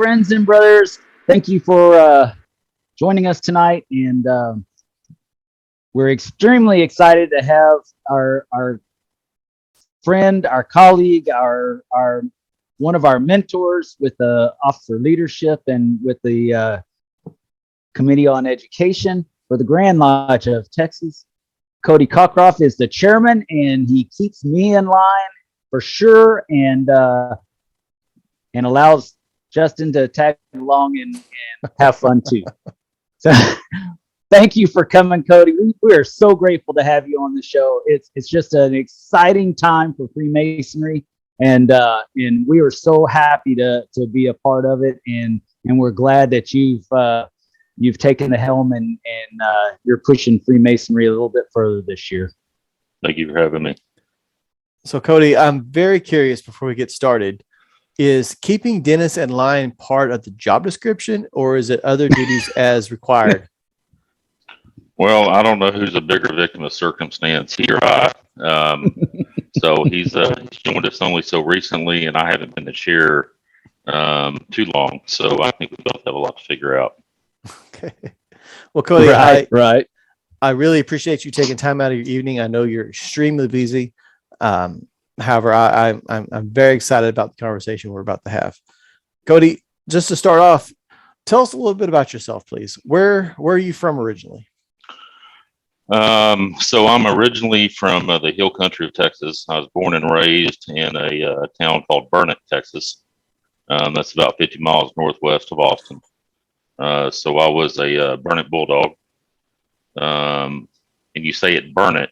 friends and brothers. Thank you for joining us tonight, and we're extremely excited to have our friend, our colleague, our one of our mentors with the officer leadership and with the Committee on Education for the Grand Lodge of Texas. Cody Cockroft is the chairman, and he keeps me in line for sure, and allows Justin to tag along and have fun too. So thank you for coming, Cody. We are so grateful to have you on the show. It's just an exciting time for Freemasonry, and we are so happy to be a part of it, and we're glad that you've taken the helm and you're pushing Freemasonry a little bit further this year. Thank you for having me. So, Cody, I'm very curious before we get started. Is keeping Dennis in line part of the job description, or is it other duties as required? Well, I don't know who's a bigger victim of circumstance, he or I. So he's joined us only so recently, and I haven't been the chair too long. So I think we both have a lot to figure out. Okay. Well, Cody, right. I really appreciate you taking time out of your evening. I know you're extremely busy. However, I'm very excited about the conversation we're about to have. Cody, just to start off, tell us a little bit about yourself, please. Where are you from originally? So I'm originally from the hill country of Texas. I was born and raised in a town called Burnett, Texas. That's about 50 miles northwest of Austin. So I was a Burnett Bulldog. And you say it Burnett.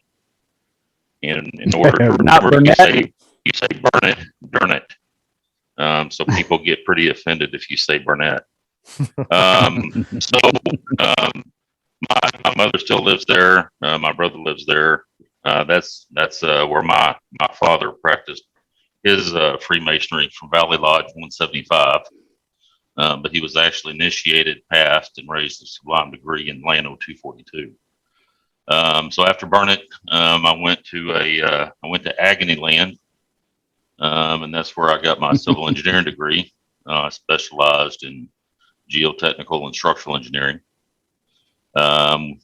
In order to remember, you say Burnett. So people get pretty offended if you say Burnett. My mother still lives there. My brother lives there. That's where my father practiced his Freemasonry from Valley Lodge 175. But he was actually initiated, passed, and raised a sublime degree in Llano 242. So after Burnett, I went to Agony Land, and that's where I got my civil engineering degree. I specialized in geotechnical and structural engineering.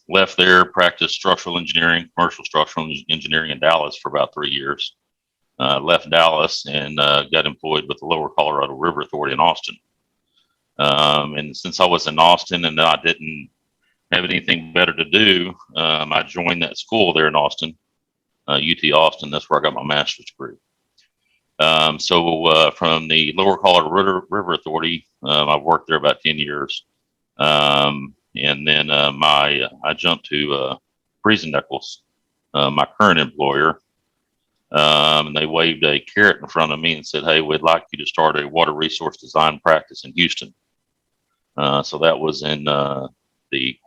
Left there, practiced structural engineering, commercial structural engineering in Dallas for about 3 years. Left Dallas and got employed with the Lower Colorado River Authority in Austin. And since I was in Austin and I didn't have anything better to do, I joined that school there in Austin, UT Austin. That's where I got my master's degree. So from the Lower Colorado River Authority, I've worked there about 10 years. And then I jumped to Breeze and Nichols, my current employer. And they waved a carrot in front of me and said, "Hey, we'd like you to start a water resource design practice in Houston." So that was in the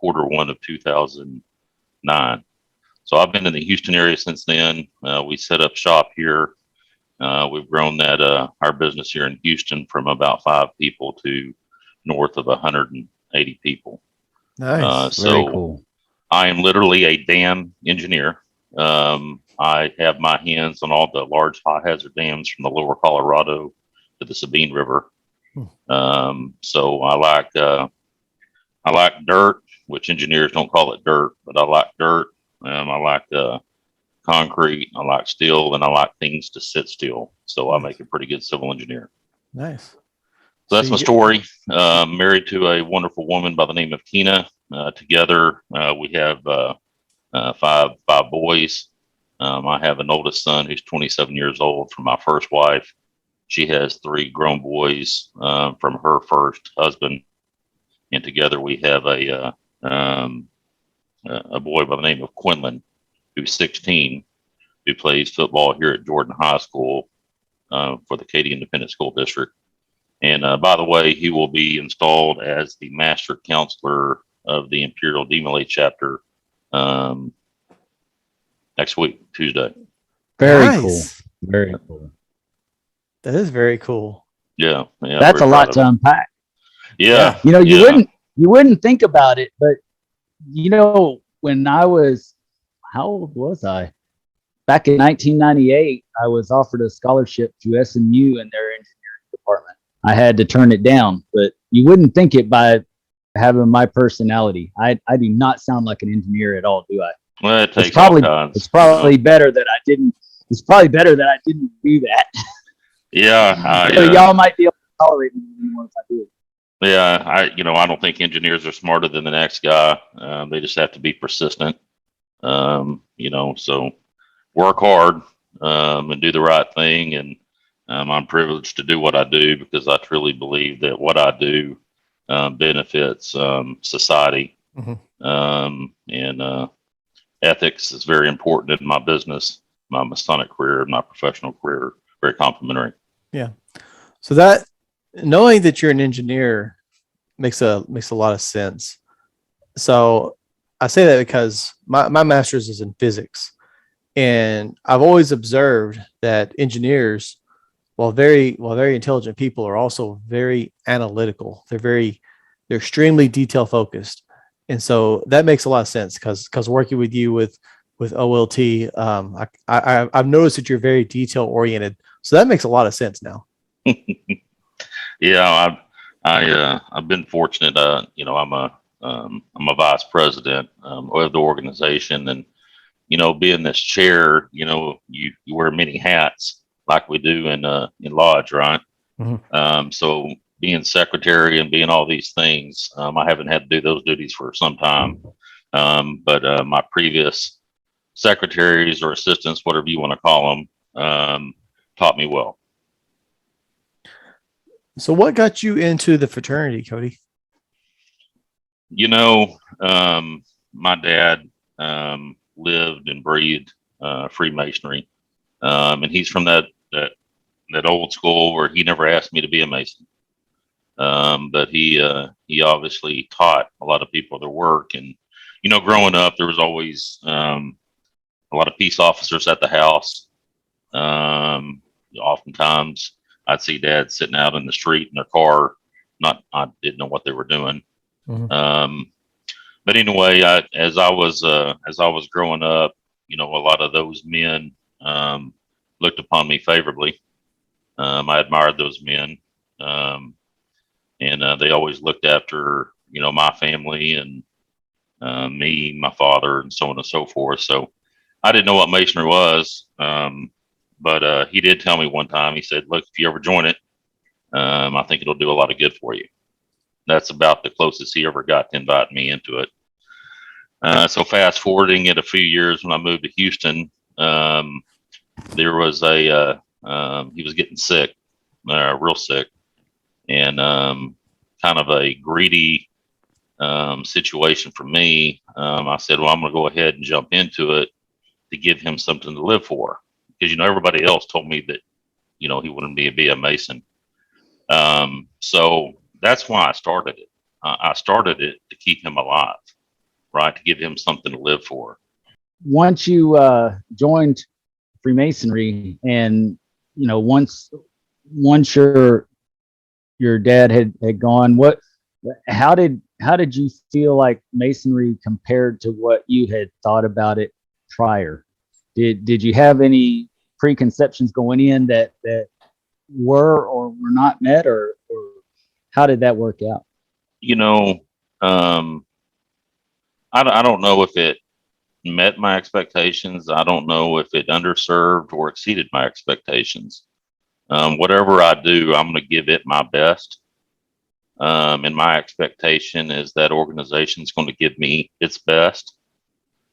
Q1 of 2009. So I've been in the Houston area since then. We set up shop here. We've grown that our business here in Houston from about 5 people to north of 180 people. Nice. Very cool. I am literally a dam engineer. I have my hands on all the large high hazard dams from the Lower Colorado to the Sabine River. So I like dirt, which engineers don't call it dirt, but I like dirt. I like concrete. I like steel, and I like things to sit still. So I make a pretty good civil engineer. Nice. So that's my story. Married to a wonderful woman by the name of Tina. Together, we have five boys. I have an oldest son who's 27 years old from my first wife. She has 3 grown boys from her first husband, and together we have a boy by the name of Quinlan, who's 16, who plays football here at Jordan High School for the Katy Independent School District. And by the way, he will be installed as the master counselor of the Imperial Demolay chapter next week, Tuesday. Very cool. Very cool. That is very cool. Yeah. That's a lot to unpack. Yeah. You know, you wouldn't think about it, but you know, when I was, how old was I? Back in 1998, I was offered a scholarship to SMU in their engineering department. I had to turn it down. But you wouldn't think it by having my personality. I do not sound like an engineer at all, do I? Well, it takes It's probably all kinds. it's probably better that I didn't. It's probably better that I didn't do that. Yeah, So y'all might be able to tolerate me anymore if I do. yeah. I don't think engineers are smarter than the next guy. They just have to be persistent. So work hard and do the right thing. And I'm privileged to do what I do because I truly believe that what I do benefits society. And ethics is very important in my business, my Masonic career, my professional career, very complementary. Yeah. So that knowing that you're an engineer makes a lot of sense. So I say that because my master's is in physics, and I've always observed that engineers, while very intelligent people, are also very analytical. They're extremely detail focused, and so that makes a lot of sense because working with you with OLT, I've noticed that you're very detail oriented. So that makes a lot of sense now. Yeah, I've been fortunate. I'm a vice president of the organization, and being this chair, you wear many hats like we do in lodge, right? So being secretary and being all these things, I haven't had to do those duties for some time. But my previous secretaries or assistants, whatever you want to call them, taught me well. So what got you into the fraternity, Cody? My dad lived and breathed Freemasonry, and he's from that old school where he never asked me to be a Mason, but he obviously taught a lot of people their work. And growing up, there was always a lot of peace officers at the house. Oftentimes, I'd see Dad sitting out in the street in their car. I didn't know what they were doing. But anyway, as I was growing up, a lot of those men looked upon me favorably. I admired those men, and they always looked after my family and me, my father, and so on and so forth. So I didn't know what Masonry was, but he did tell me one time. He said, "Look, if you ever join it, I think it'll do a lot of good for you." That's about the closest he ever got to invite me into it. So fast forwarding it a few years, when I moved to Houston, there was he was getting sick, real sick, and kind of a greedy situation for me. I said, well, I'm going to go ahead and jump into it to give him something to live for, because everybody else told me that he wouldn't be a Mason. So that's why I started it. I started it to keep him alive, right? To give him something to live for. Once you joined Freemasonry, and once your dad had gone, how did you feel like Masonry compared to what you had thought about it prior? Did you have any preconceptions going in that were or were not met, or how did that work out? I don't know if it met my expectations. I don't know if it underserved or exceeded my expectations. Whatever I do, I'm going to give it my best. And my expectation is that organization is going to give me its best.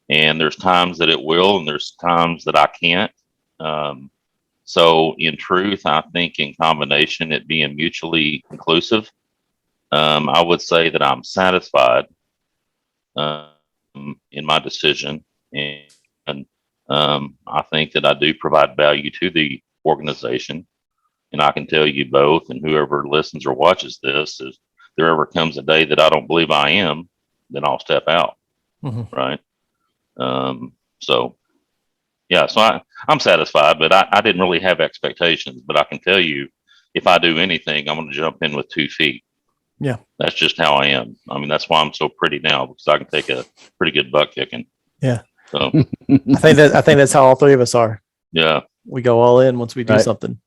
And there's times that it will, and there's times that I can't. So in truth, I think in combination, it being mutually inclusive, I would say that I'm satisfied in my decision. And I think that I do provide value to the organization. And I can tell you both, and whoever listens or watches this, if there ever comes a day that I don't believe I am, then I'll step out. Right. So I'm satisfied, but I didn't really have expectations. But I can tell you, if I do anything, I'm going to jump in with 2 feet. Yeah. That's just how I am. I mean, that's why I'm so pretty now, because I can take a pretty good butt kicking. Yeah. So I think that's how all three of us are. yeah. We go all in once we do something.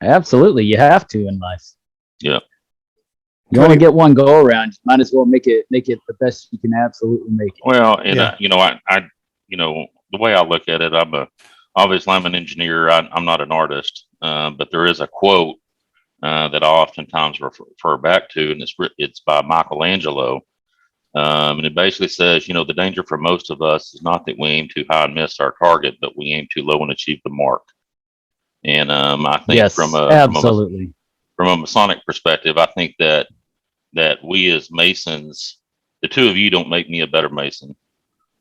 Absolutely, you have to in life. Yeah. You only get one go around. You might as well make it the best you can absolutely make it. Well, and Yeah. the way I look at it, obviously I'm an engineer. I'm not an artist, but there is a quote that I oftentimes refer back to, and it's by Michelangelo, and it basically says, the danger for most of us is not that we aim too high and miss our target, but we aim too low and achieve the mark. And I think Yes, absolutely. From a Masonic perspective, I think that we as Masons, the two of you don't make me a better Mason.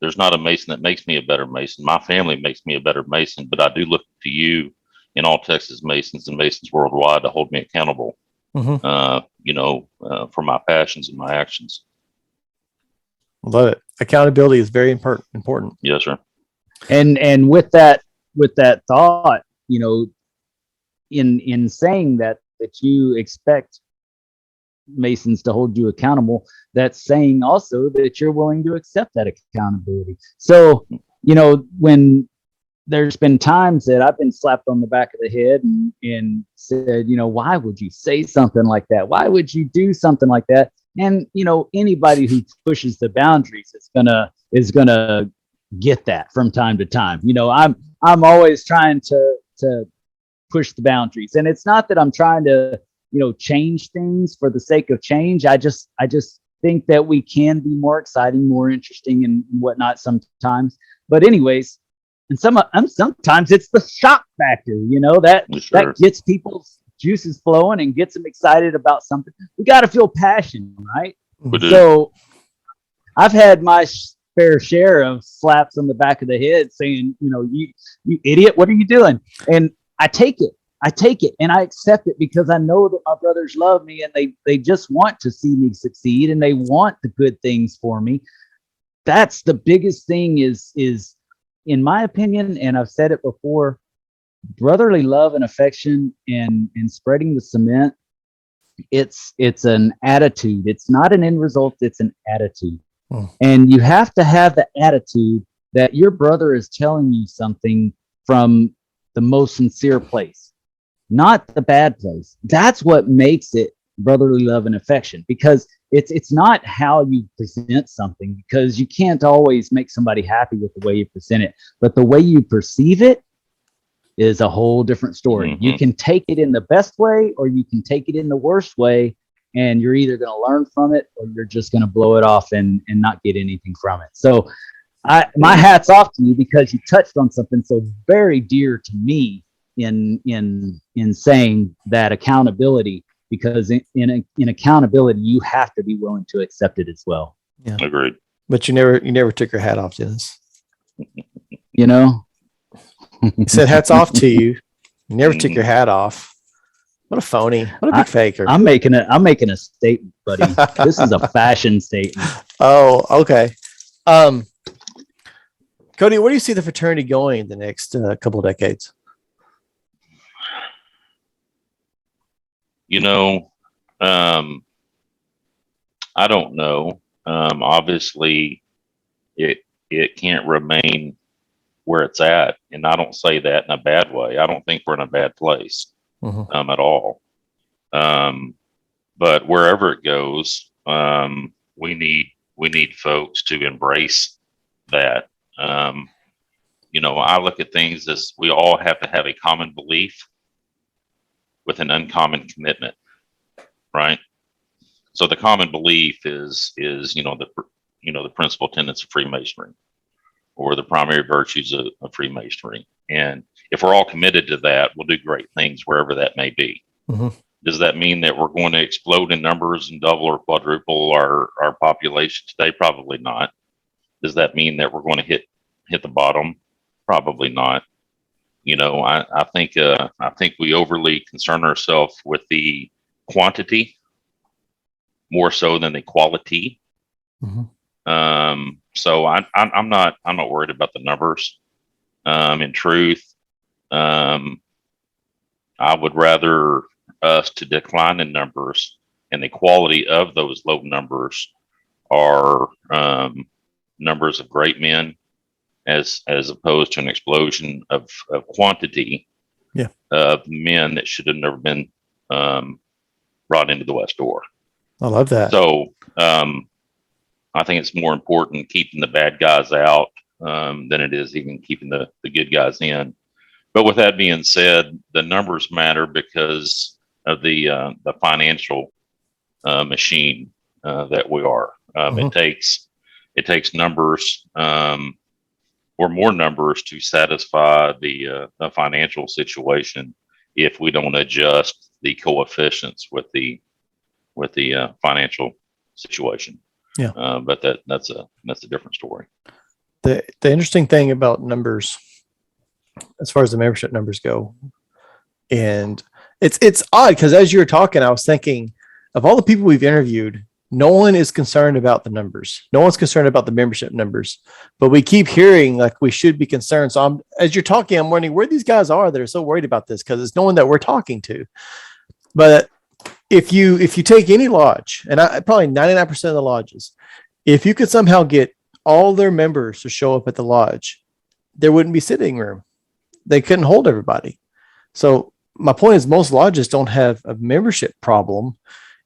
There's not a Mason that makes me a better Mason. My family makes me a better Mason, but I do look to you and all Texas Masons and Masons worldwide to hold me accountable, for my passions and my actions. Love it. Accountability is very important. Yes, sir. And with that thought, in saying that you expect Masons to hold you accountable, that's saying also that you're willing to accept that accountability. So, when there's been times that I've been slapped on the back of the head and said, why would you say something like that? Why would you do something like that? And, anybody who pushes the boundaries is gonna get that from time to time. I'm always trying to push the boundaries, and it's not that I'm trying to change things for the sake of change. I just think that we can be more exciting, more interesting, and whatnot sometimes. But anyways, and sometimes it's the shock factor, that gets people's juices flowing and gets them excited about something. We got to feel passion, right? So I've had my fair share of slaps on the back of the head saying, you idiot, what are you doing? And I take it and I accept it because I know that my brothers love me and they just want to see me succeed and they want the good things for me. That's the biggest thing is in my opinion, and I've said it before, brotherly love and affection and spreading the cement, it's an attitude. It's not an end result, it's an attitude. And you have to have the attitude that your brother is telling you something from the most sincere place, not the bad place. That's what makes it brotherly love and affection, because it's not how you present something, because you can't always make somebody happy with the way you present it, but the way you perceive it is a whole different story. Mm-hmm. You can take it in the best way or you can take it in the worst way, and you're either going to learn from it or you're just going to blow it off and not get anything from it. So my hat's off to you, because you touched on something so very dear to me in saying that accountability, because in accountability, you have to be willing to accept it as well. Yeah. Agreed. But you never took your hat off, Dennis. You said hats off to you. You never took your hat off. What a phony. What a big faker. I'm making a statement, buddy. This is a fashion statement. Oh, okay. Cody, where do you see the fraternity going in the next couple of decades? I don't know. Obviously, it can't remain where it's at, and I don't say that in a bad way. I don't think we're in a bad place at all. But wherever it goes, we need folks to embrace that. I look at things as we all have to have a common belief with an uncommon commitment, right? So the common belief is the principal tenets of Freemasonry, or the primary virtues of Freemasonry. And if we're all committed to that, we'll do great things wherever that may be. Mm-hmm. Does that mean that we're going to explode in numbers and double or quadruple our population today? Probably not. Does that mean that we're going to hit the bottom? Probably not. I think we overly concern ourselves with the quantity more so than the quality. Mm-hmm. So I'm not worried about the numbers. In truth, I would rather us to decline in numbers, and the quality of those low numbers are numbers of great men, as opposed to an explosion of quantity. Yeah. of men that should have never been brought into the West door. I love that. So I think it's more important keeping the bad guys out than it is even keeping the good guys in. But with that being said, the numbers matter because of the financial machine that we are. It takes numbers or more numbers to satisfy the financial situation if we don't adjust the coefficients with the financial situation. Yeah. But that's a different story. The interesting thing about numbers, as far as the membership numbers go, and it's odd because as you were talking, I was thinking of all the people we've interviewed, no one is concerned about the numbers. No one's concerned about the membership numbers, but we keep hearing like we should be concerned. So as you're talking, I'm wondering where these guys are that are so worried about this, because it's no one that we're talking to. But if you take any lodge, and probably 99% of the lodges, if you could somehow get all their members to show up at the lodge, there wouldn't be sitting room. They couldn't hold everybody. So my point is most lodges don't have a membership problem.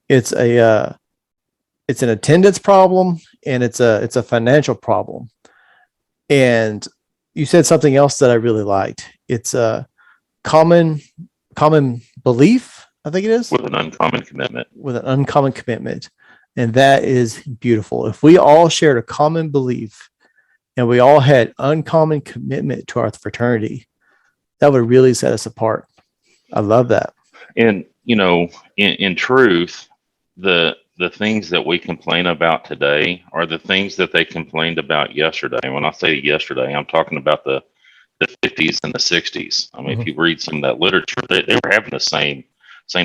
It's an attendance problem, and it's a financial problem. And you said something else that I really liked. It's a common belief, I think it is. With an uncommon commitment. With an uncommon commitment. And that is beautiful. If we all shared a common belief and we all had uncommon commitment to our fraternity, that would really set us apart. I love that. And, in truth, the things that we complain about today are the things that they complained about yesterday. And when I say yesterday, I'm talking about the 50s and the 60s. I mean, if you read some of that literature, they were having the same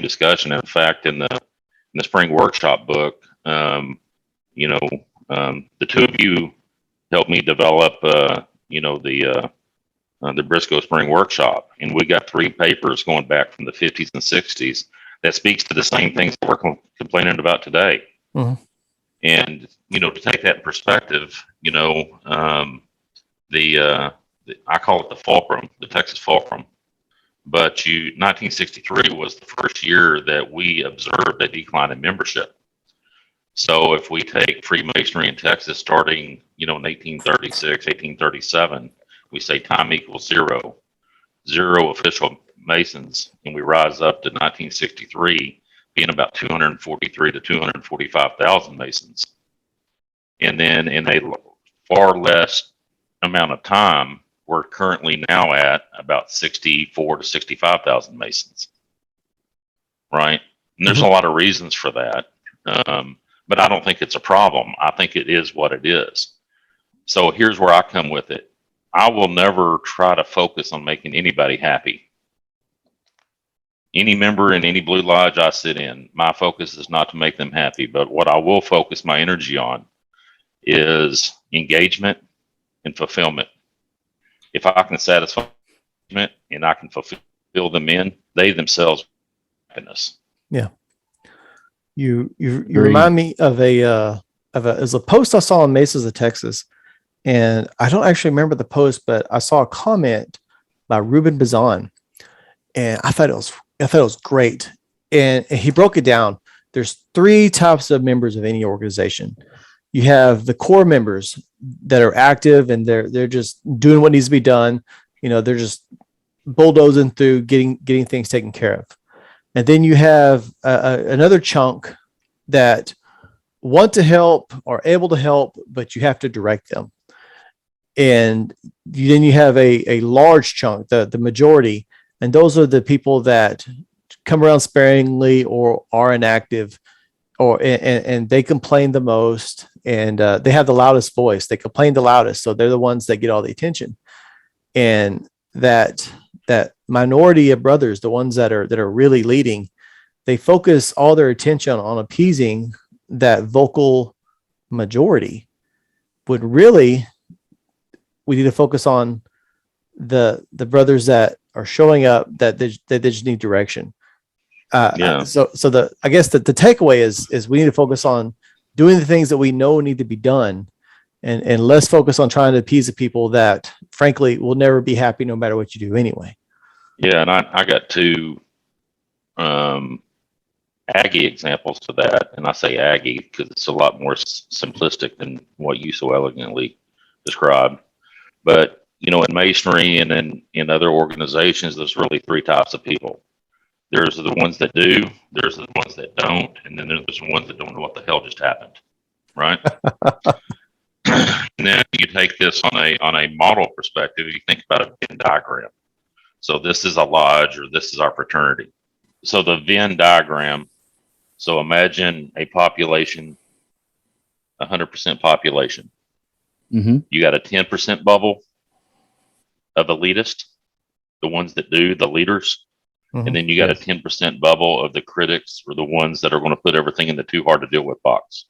discussion. In fact, in the spring workshop book, the two of you helped me develop, the Briscoe Spring Workshop, and we got 3 papers going back from the 50s and 60s that speaks to the same things that we're complaining about today. Mm-hmm. And to take that in perspective, I call it the fulcrum, the Texas fulcrum. But 1963 was the first year that we observed a decline in membership. So if we take Freemasonry in Texas starting, in 1836, 1837, we say time equals 0 official Masons, and we rise up to 1963 being about 243 to 245,000 Masons. And then in a far less amount of time, we're currently now at about 64 to 65,000 Masons, right? And there's a lot of reasons for that, but I don't think it's a problem. I think it is what it is. So here's where I come with it. I will never try to focus on making anybody happy. Any member in any Blue Lodge I sit in, my focus is not to make them happy, but what I will focus my energy on is engagement and fulfillment. If I can satisfy them and I can fulfill them they themselves happiness. Yeah. You remind me of a post I saw on Mesas of Texas, and I don't actually remember the post, but I saw a comment by Ruben Bazan, and I thought it was great. And he broke it down. There's 3 types of members of any organization. You have the core members that are active and they're just doing what needs to be done. They're just bulldozing through getting things taken care of. And then you have another chunk that want to help, are able to help, but you have to direct them. And then you have a large chunk, the majority, and those are the people that come around sparingly or are inactive, and they complain the most, and they have the loudest voice. They complain the loudest, so they're the ones that get all the attention. And that minority of brothers, the ones that are really leading, they focus all their attention on appeasing that vocal majority. Would really, we need to focus on the brothers that are showing up, that they just need direction. So I guess the takeaway is we need to focus on doing the things that we know need to be done, and less focus on trying to appease the people that frankly will never be happy no matter what you do anyway. Yeah, and I got two Aggie examples to that, and I say Aggie because it's a lot more simplistic than what you so elegantly described. But in Masonry and in other organizations, there's really three types of people. There's the ones that do, there's the ones that don't, and then there's the ones that don't know what the hell just happened, right? And then you take this on a model perspective. You think about a Venn diagram. So this is a lodge, or this is our fraternity. So the Venn diagram. So imagine a population, 100% population. Mm-hmm. You got a 10% bubble of elitists, the ones that do, the leaders. Mhm. And then you got a 10% bubble of the critics, or the ones that are going to put everything in the too hard to deal with box.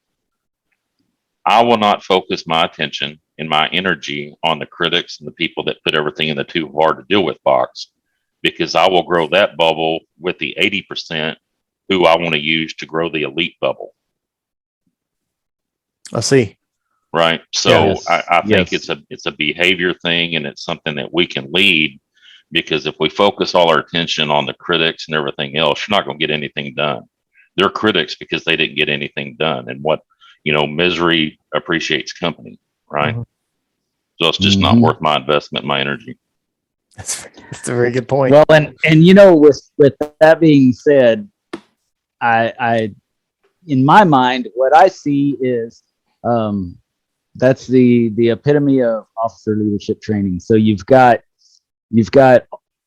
I will not focus my attention and my energy on the critics and the people that put everything in the too hard to deal with box, because I will grow that bubble with the 80% who I want to use to grow the elite bubble. I see. Right. So Yes. I think Yes. it's a behavior thing, and it's something that we can lead, because if we focus all our attention on the critics and everything else, you're not going to get anything done. They're critics because they didn't get anything done. And misery appreciates company. Right. Mhm. So it's just not worth my investment, my energy. That's a very good point. Well, and with that being said, I in my mind, what I see is that's the epitome of officer leadership training. So you've got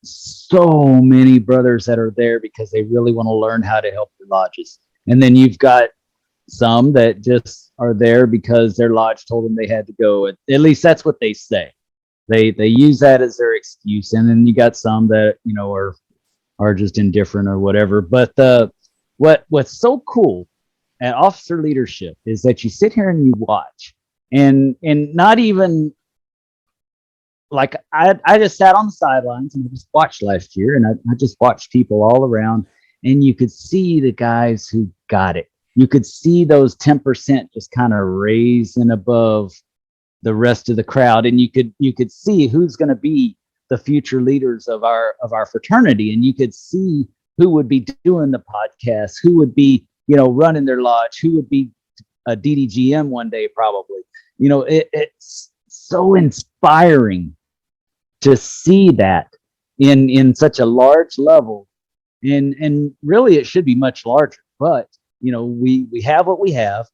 so many brothers that are there because they really want to learn how to help their lodges, and then you've got some that just are there because their lodge told them they had to go. At least that's what they say. They use that as their excuse, and then you got some that are just indifferent or whatever. But what's so cool at officer leadership is that you sit here and you watch, and not even like I just sat on the sidelines and I just watched last year, and I just watched people all around, and you could see the guys who got it. You could see those 10% just kind of raising above the rest of the crowd, and you could see who's going to be the future leaders of our fraternity, and you could see who would be doing the podcast, who would be running their lodge, who would be a DDGM one day probably. It's so inspiring to see that in such a large level, and really it should be much larger, but we have what we have,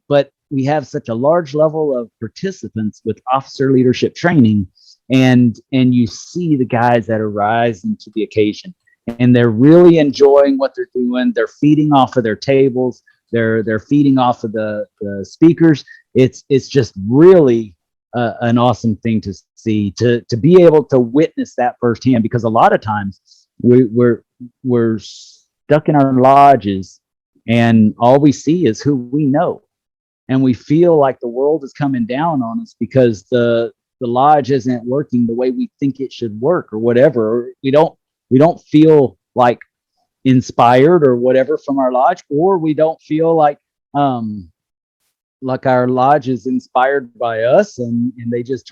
but we have such a large level of participants with officer leadership training, and you see the guys that are rising to the occasion, and they're really enjoying what they're doing. They're feeding off of their tables. They're feeding off of the speakers. It's just really an awesome thing to see, to be able to witness that firsthand, because a lot of times we're stuck in our lodges and all we see is who we know, and we feel like the world is coming down on us because the lodge isn't working the way we think it should work or whatever. Or we don't feel like inspired or whatever from our lodge, or we don't feel like our lodge is inspired by us, and they just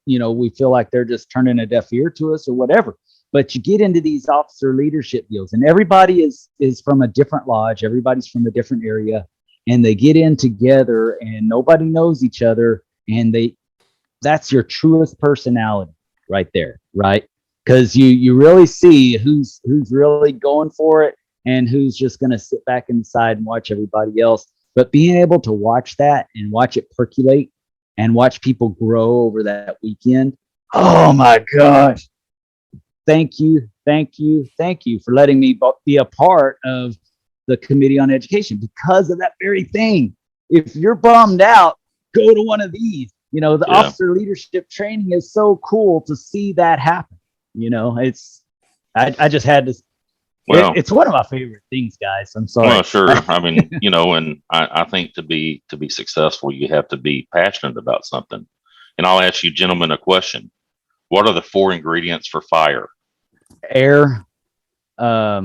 we feel like they're just turning a deaf ear to us or whatever. But you get into these officer leadership deals, and everybody is from a different lodge, everybody's from a different area, and they get in together and nobody knows each other, and that's your truest personality right there, right? Because you really see who's really going for it and who's just going to sit back inside and watch everybody else. But being able to watch that and watch it percolate and watch people grow over that weekend, oh my gosh. Thank you for letting me be a part of the Committee on Education because of that very thing. If you're bummed out, go to one of these. Officer leadership training is so cool to see that happen. I just had to. Well, it's one of my favorite things, guys. I'm sorry. Well, sure. I mean, and I think to be successful, you have to be passionate about something. And I'll ask you gentlemen a question. What are the 4 ingredients for fire? Air. Oh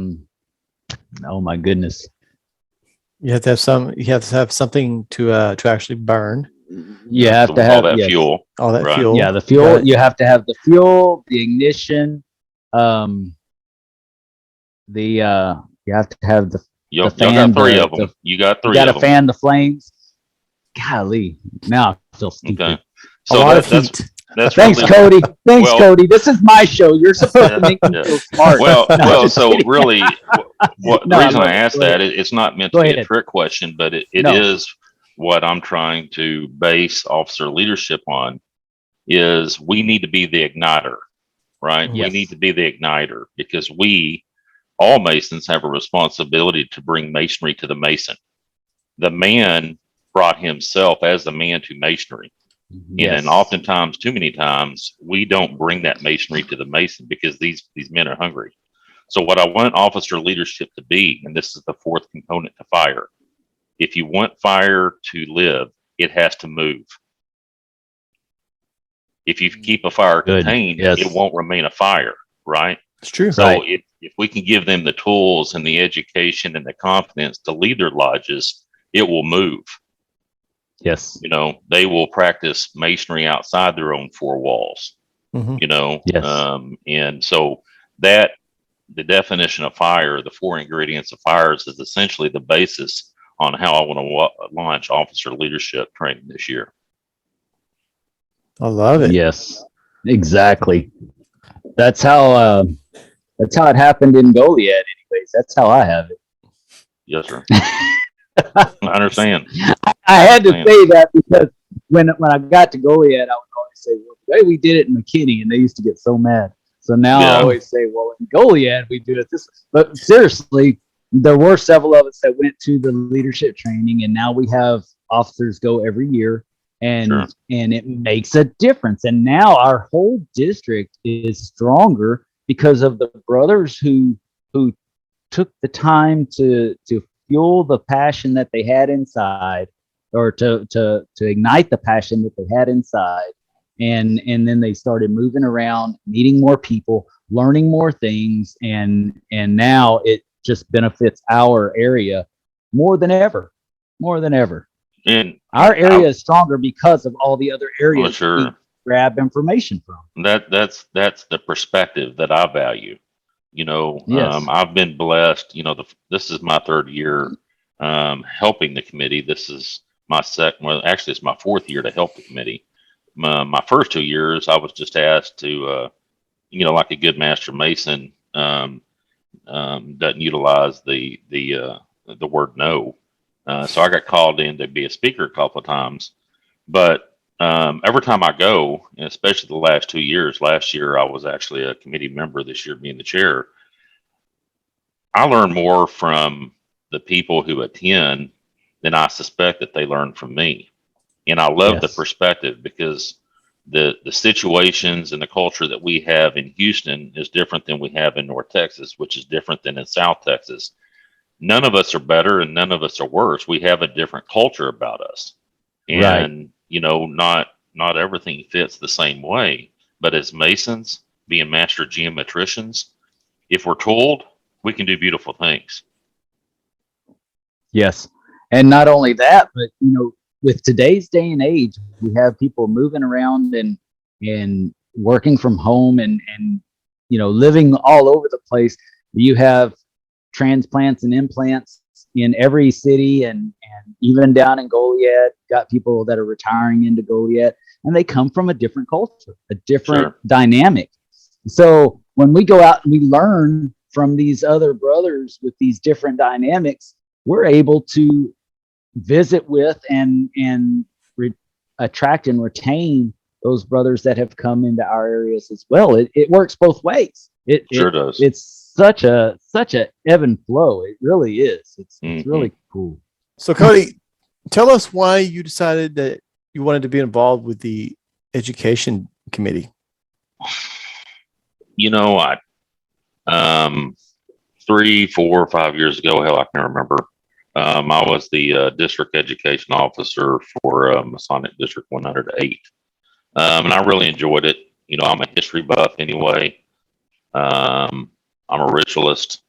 my goodness. You have to have something to actually burn. You have to have all that fuel. All that right. fuel. Yeah, the fuel. You have to have the fuel, the ignition, you have to have the Y'all fan, got three the- of them. the- You got you three got of to them. fan the flames. Golly, now I feel stupid. Okay. A So lot of that's heat. Thanks, really, Cody. Thanks, well- Cody. This is my show. You're supposed to make me Yeah. feel smart. Well, No, well. just So kidding. really, what No, the I reason love I it. asked Go ahead. that it's not meant Go to be a ahead. trick question, but it No. is what I'm trying to base officer leadership on. Is we need to be the igniter, right? We Yes. need to be the igniter because all Masons have a responsibility to bring masonry to the Mason. The man brought himself as the man to masonry. Yes. And oftentimes, too many times, we don't bring that masonry to the Mason because these men are hungry. So what I want officer leadership to be, and this is the fourth component to fire. If you want fire to live, it has to move. If you keep a fire Good. contained, Yes. it won't remain a fire, right? It's true. So Right. if we can give them the tools and the education and the confidence to lead their lodges, it will move. Yes. You know, they will practice masonry outside their own four walls. Mhm. You know, Yes. and so that the definition of fire, the four ingredients of fires, is essentially the basis on how I want to launch officer leadership training this year. I love it. Yes. Exactly. That's how it happened in Goliad. Anyways, that's how I have it. Yes, sir. I understand. I had to Man. say that because when I got to Goliad, I would always say, "Well, the way we did it in McKinney," and they used to get so mad. So now I Yeah. always say, "Well, in Goliad, we do it this." But seriously, there were several of us that went to the leadership training, and now we have officers go every year, and Sure. and it makes a difference. And now our whole district is stronger because of the brothers who took the time to fuel the passion that they had inside, or to ignite the passion that they had inside, and then they started moving around, meeting more people, learning more things, and now it just benefits our area more than ever. And Our area is stronger because of all the other areas well, sure. we grab information from. That's the perspective that I value. You know, Yes. I've been blessed. You know, this is my third year helping the committee. This is my second. Well, actually, it's my fourth year to help the committee. My first 2 years, I was just asked to, you know, like a good master mason, doesn't utilize the word no. So I got called in to be a speaker a couple of times, but every time I go, and especially the last 2 years, last year I was actually a committee member, this year being the chair. I learn more from the people who attend than I suspect that they learn from me. And I love the Yes. perspective because the situations and the culture that we have in Houston is different than we have in North Texas, which is different than in South Texas. None of us are better and none of us are worse. We have a different culture about us. And you know, not everything fits the same way. But as Masons, being master geometricians, if we're told, we can do beautiful things. Yes. And not only that, but with today's day and age, we have people moving around and working from home and living all over the place. You have transplants and implants in every city, and even down in Goliad, got people that are retiring into Goliad, and they come from a different culture, a different Sure. dynamic. So when we go out and we learn from these other brothers with these different dynamics, we're able to visit with and attract and retain those brothers that have come into our areas as well. It works both ways. It Sure does. It's such a ebb and flow. It really is. It's really cool. So, Cody, tell us why you decided that you wanted to be involved with the education committee. You know, 3, 4, 5 years ago, hell, I can remember. I was the district education officer for Masonic District 108. And I really enjoyed it. You know, I'm a history buff anyway. I'm a ritualist.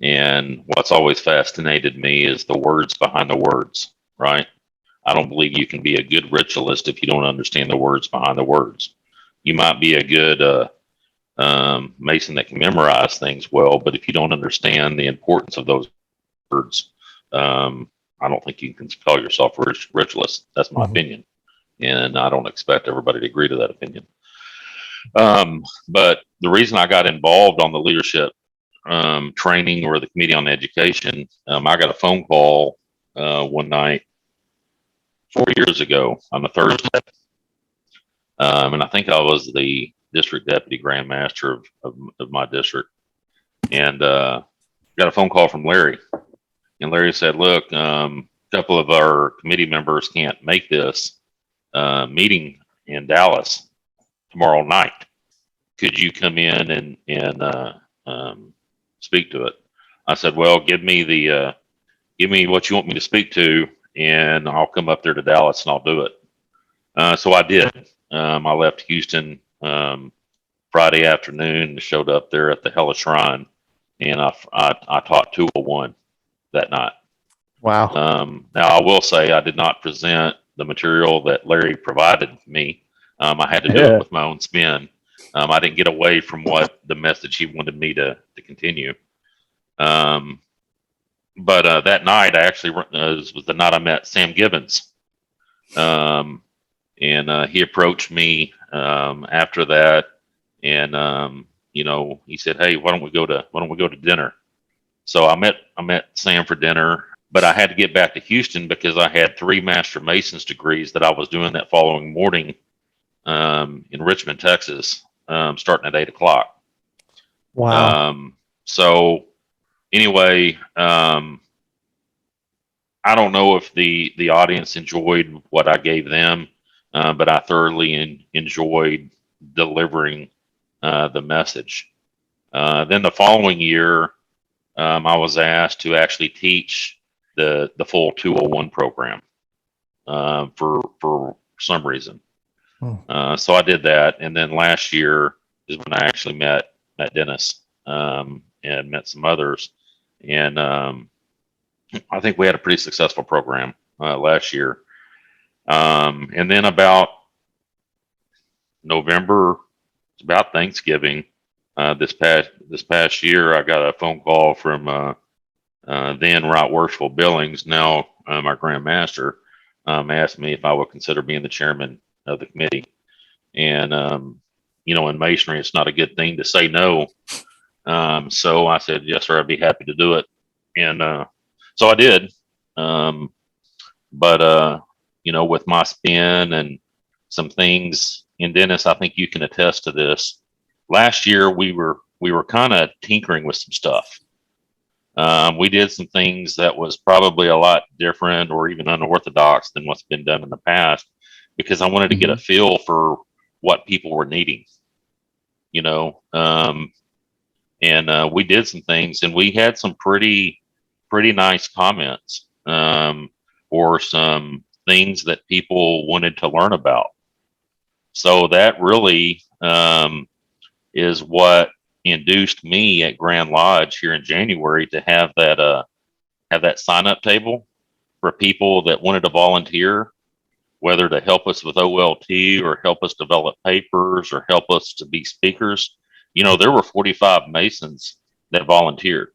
And what's always fascinated me is the words behind the words, right? I don't believe you can be a good ritualist if you don't understand the words behind the words. You might be a good Mason that can memorize things well, but if you don't understand the importance of those words, I don't think you can call yourself a ritualist. That's my opinion, and I don't expect everybody to agree to that opinion. But the reason I got involved on the leadership training or the committee on education, I got a phone call one night 4 years ago on a Thursday, and I think I was the district deputy grand master of my district, and got a phone call from Larry, and Larry said, "Look, a couple of our committee members can't make this meeting in Dallas tomorrow night. Could you come in and speak to it?" I said, "Well, give me what you want me to speak to, and I'll come up there to Dallas and I'll do it." So I did. I left Houston Friday afternoon, showed up there at the Hella Shrine, and I taught 201 that night. Wow. Now I will say I did not present the material that Larry provided me. I had to do it with my own spin. I didn't get away from what the message he wanted me to continue. But that night I actually was the night I met Sam Gibbons. And he approached me after that, and he said, "Hey, why don't we go to dinner?" So I met Sam for dinner, but I had to get back to Houston because I had 3 Master Masons degrees that I was doing that following morning in Richmond, Texas, starting at 8 o'clock. Wow. So anyway, I don't know if the audience enjoyed what I gave them, but I thoroughly enjoyed delivering the message. Then the following year, I was asked to actually teach the full 201 program for some reason. So I did that, and then last year is when I actually met Dennis and met some others, and I think we had a pretty successful program last year. And then about November, it's about Thanksgiving. This past year, I got a phone call from then Right Worshipful Billings, now our Grand Master, asked me if I would consider being the chairman of the committee. And in Masonry, it's not a good thing to say no. So I said, "Yes, sir, I'd be happy to do it." And so I did. But with my spin and some things, and Dennis, I think you can attest to this. Last year, we were kind of tinkering with some stuff. We did some things that was probably a lot different or even unorthodox than what's been done in the past, because I wanted to get a feel for what people were needing. And we did some things, and we had some pretty nice comments, or some things that people wanted to learn about. So that really is what induced me at Grand Lodge here in January to have that sign up table for people that wanted to volunteer, whether to help us with OLT or help us develop papers or help us to be speakers. There were 45 Masons that volunteered.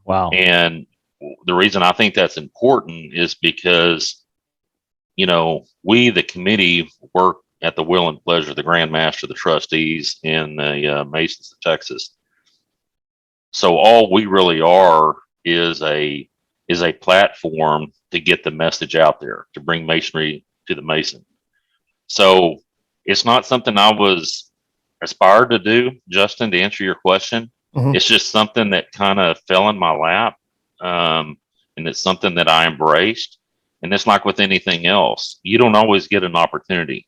Wow. And the reason I think that's important is because, we, the committee, work at the will and pleasure of the Grand Master, the trustees, and the Masons of Texas. So all we really are is a platform to get the message out there, to bring Masonry to the Mason. So it's not something I was aspired to do, Justin, to answer your question. It's just something that kind of fell in my lap. And it's something that I embraced. And it's like with anything else, you don't always get an opportunity.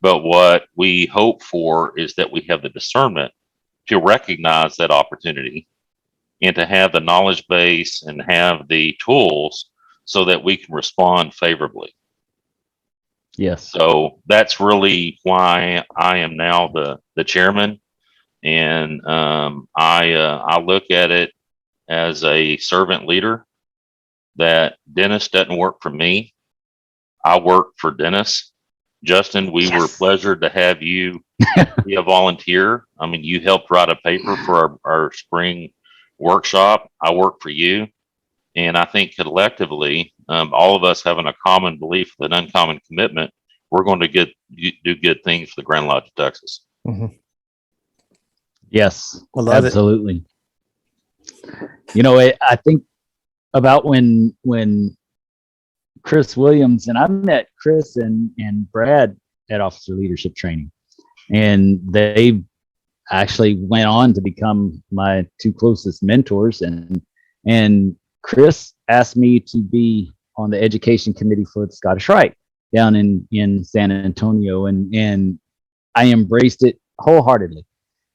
But what we hope for is that we have the discernment to recognize that opportunity and to have the knowledge base and have the tools so that we can respond favorably. Yes. So that's really why I am now the chairman. And I look at it as a servant leader, that Dennis doesn't work for me. I work for Dennis. Justin, we were Yes. pleasured to have you be a volunteer. I mean, you helped write a paper for our spring workshop. I worked for you. And I think collectively, all of us having a common belief, an uncommon commitment, we're going to do good things for the Grand Lodge of Texas. Mhm. Yes, I love it. absolutely. You know, I think about when Chris Williams, and I met Chris and Brad at officer leadership training, and they actually went on to become my two closest mentors. And Chris asked me to be on the education committee for the Scottish Rite down in San Antonio, and I embraced it wholeheartedly.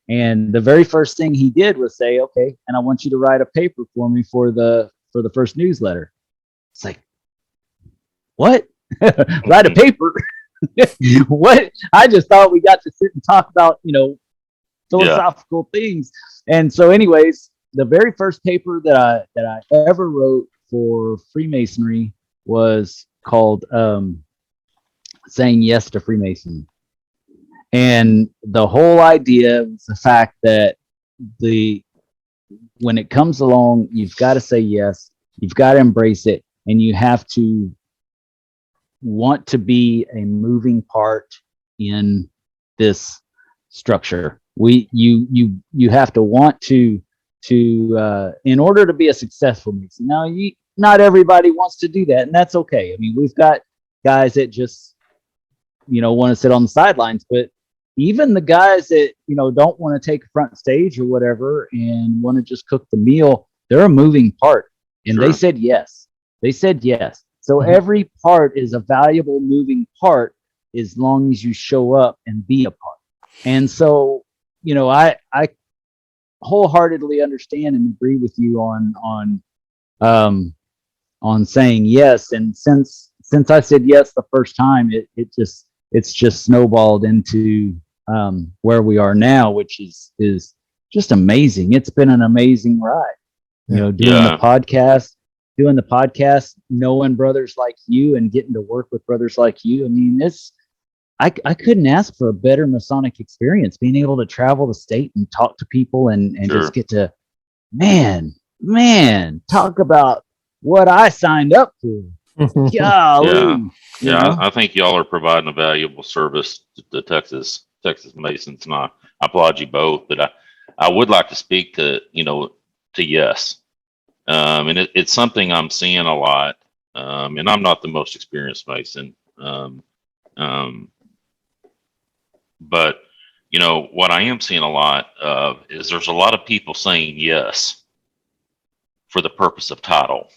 And the very first thing he did was say, "Okay, and I want you to write a paper for me for the first newsletter." It's like, what? Write a paper? What? I just thought we got to sit and talk about, philosophical things. And so, anyways, the very first paper that I ever wrote for Freemasonry was called "Saying Yes to Freemasonry." And the whole idea was the fact that when it comes along, you've got to say yes, you've got to embrace it, and you have to want to be a moving part in this structure. You have to want to in order to be a successful Mason. Now, not everybody wants to do that, and that's okay. I mean, we've got guys that just want to sit on the sidelines, but even the guys that don't want to take a front stage or whatever and want to just cook the meal, they're a moving part. And Sure. they said yes. So every part is a valuable moving part as long as you show up and be a part. And so, I wholeheartedly understand and agree with you on saying yes. And since I said yes the first time, it's just snowballed into where we are now, which is just amazing. It's been an amazing ride. Doing the podcast, knowing brothers like you and getting to work with brothers like you. I mean, I couldn't ask for a better Masonic experience, being able to travel the state and talk to people and Sure. just get to, man, talk about what I signed up for. Golly. Yeah. I think y'all are providing a valuable service to the Texas Masons, and I applaud you both. But I would like to speak to yes. And it's something I'm seeing a lot. And I'm not the most experienced Mason. But what I am seeing a lot of is there's a lot of people saying yes for the purpose of title.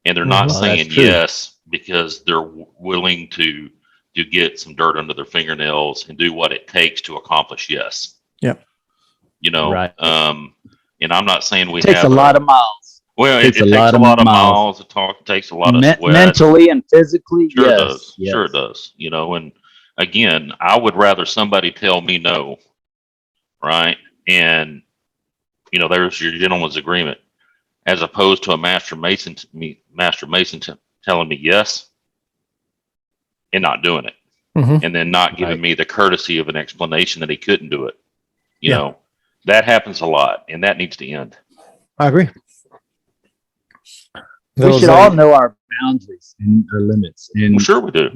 And they're not Well, saying that's true. yes because they're willing to get some dirt under their fingernails and do what it takes to accomplish yes. Yep. Right. And I'm not saying we It takes have a lot of miles. well, it takes a lot of miles. It takes a lot of sweat. Mentally and physically. Sure yes, it does. yes. Sure it does. And again, I would rather somebody tell me no, right? And there's your gentleman's agreement, as opposed to a master mason telling me yes and not doing it, and then not giving me the courtesy of an explanation that he couldn't do it. That happens a lot, and that needs to end. I agree. We should all know our boundaries and our limits, and Well, sure we do.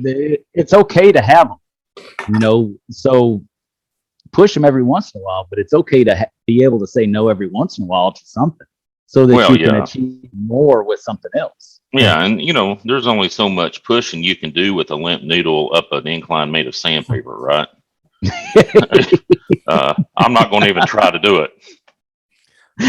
It's okay to have them, so push them every once in a while, but it's okay to be able to say no every once in a while to something, so that you can achieve more with something else. Yeah, and there's only so much pushing you can do with a limp noodle up an incline made of sandpaper, right? I'm not going to even try to do it.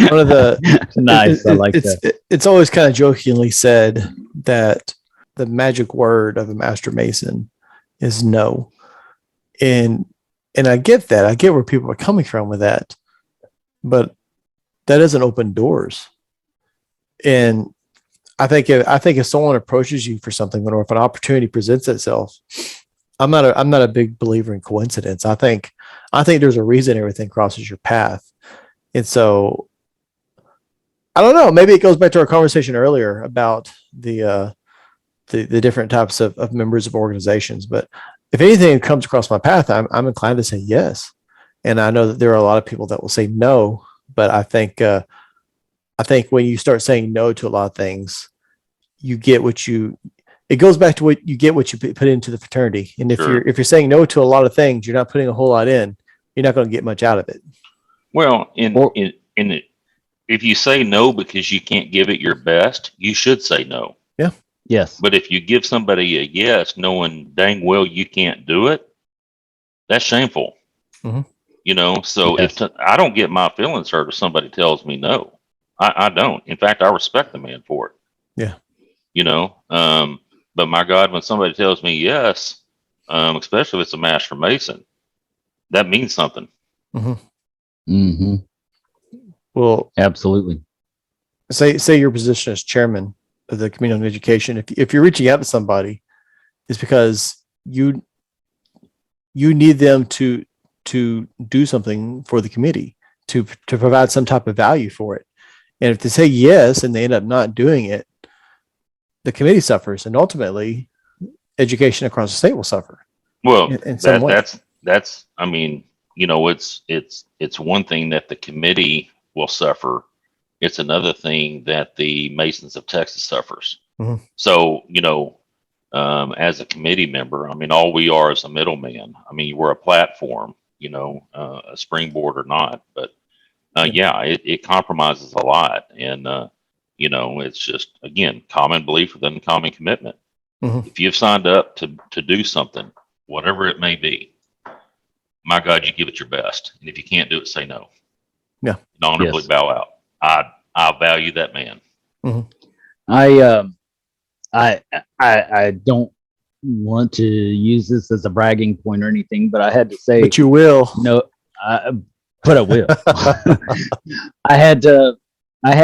One of the nice, I like that. It's always kind of jokingly said that the magic word of a master mason is no, and I get that. I get where people are coming from with that, but that doesn't open doors. And I think if someone approaches you for something, or if an opportunity presents itself, I'm not a big believer in coincidence. I think there's a reason everything crosses your path. And so I don't know, maybe it goes back to our conversation earlier about the different types of members of organizations, but if anything comes across my path, I'm inclined to say yes. And I know that there are a lot of people that will say no, but I think when you start saying no to a lot of things, you get it goes back to what you get, what you put into the fraternity. And if Sure. you're saying no to a lot of things, you're not putting a whole lot in, you're not going to get much out of it. Well, Or- if you say no because you can't give it your best, you should say no. Yes. But if you give somebody a yes, knowing dang well you can't do it, that's shameful. Mhm. You know, so Yes. I don't get my feelings hurt if somebody tells me no. I don't. In fact, I respect the man for it. Yeah. You know, but my God, when somebody tells me yes, especially if it's a master mason, that means something. Mm-hmm. Well, Absolutely. say your position as chairman of the community on education. If you're reaching out to somebody, it's because you need them to do something for the committee, to provide some type of value for it. And if they say yes and they end up not doing it, the committee suffers, and ultimately education across the state will suffer Well, in some way. that's. I mean, you know, it's one thing that the committee will suffer. It's another thing that the Masons of Texas suffers. Mhm. So, you know, as a committee member, I mean, all we are is a middleman. I mean, we're a platform, you know, a springboard or not. But yeah, it compromises a lot, and you know, it's just again common belief within common commitment. Mhm. If you've signed up to do something, whatever it may be, my God, you give it your best, and if you can't do it, say no. Yeah. And honorably Yes. bow out. I value that man. I don't want to use this as a bragging point or anything, but I had to say But you will. no. But I will. I had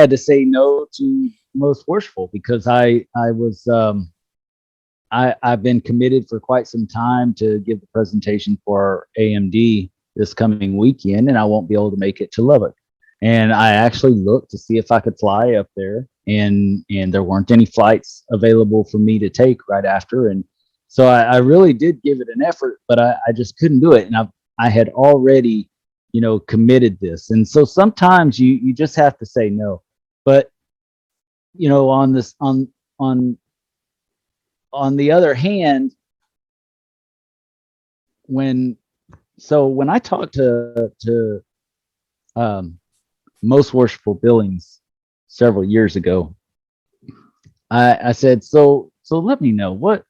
to say no to Most Worshipful because I've been committed for quite some time to give the presentation for AMD this coming weekend, and I won't be able to make it to Lubbock. And I actually looked to see if I could fly up there, and there weren't any flights available for me to take right after. And so I really did give it an effort, but I just couldn't do it. And I had already, committed this. And so sometimes you just have to say no. But on this on the other hand, when I talked to Most Worshipful Billings several years ago, I said, so let me know what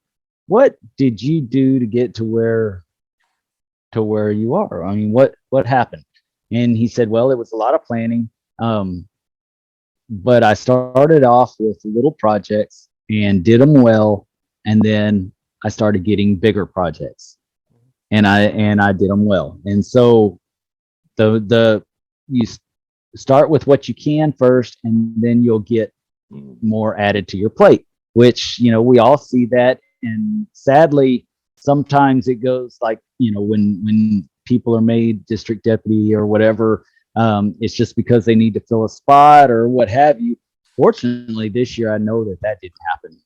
did you do to get to where you are? I mean, what happened? And he said, well, it was a lot of planning, but I started off with little projects and did them well, and then I started getting bigger projects, and I did them well. And so you start with what you can first, and then you'll get more added to your plate, which we all see that. And sadly, sometimes it goes like when people are made district deputy or whatever, it's just because they need to fill a spot or what have you. Fortunately, this year I know that didn't happen.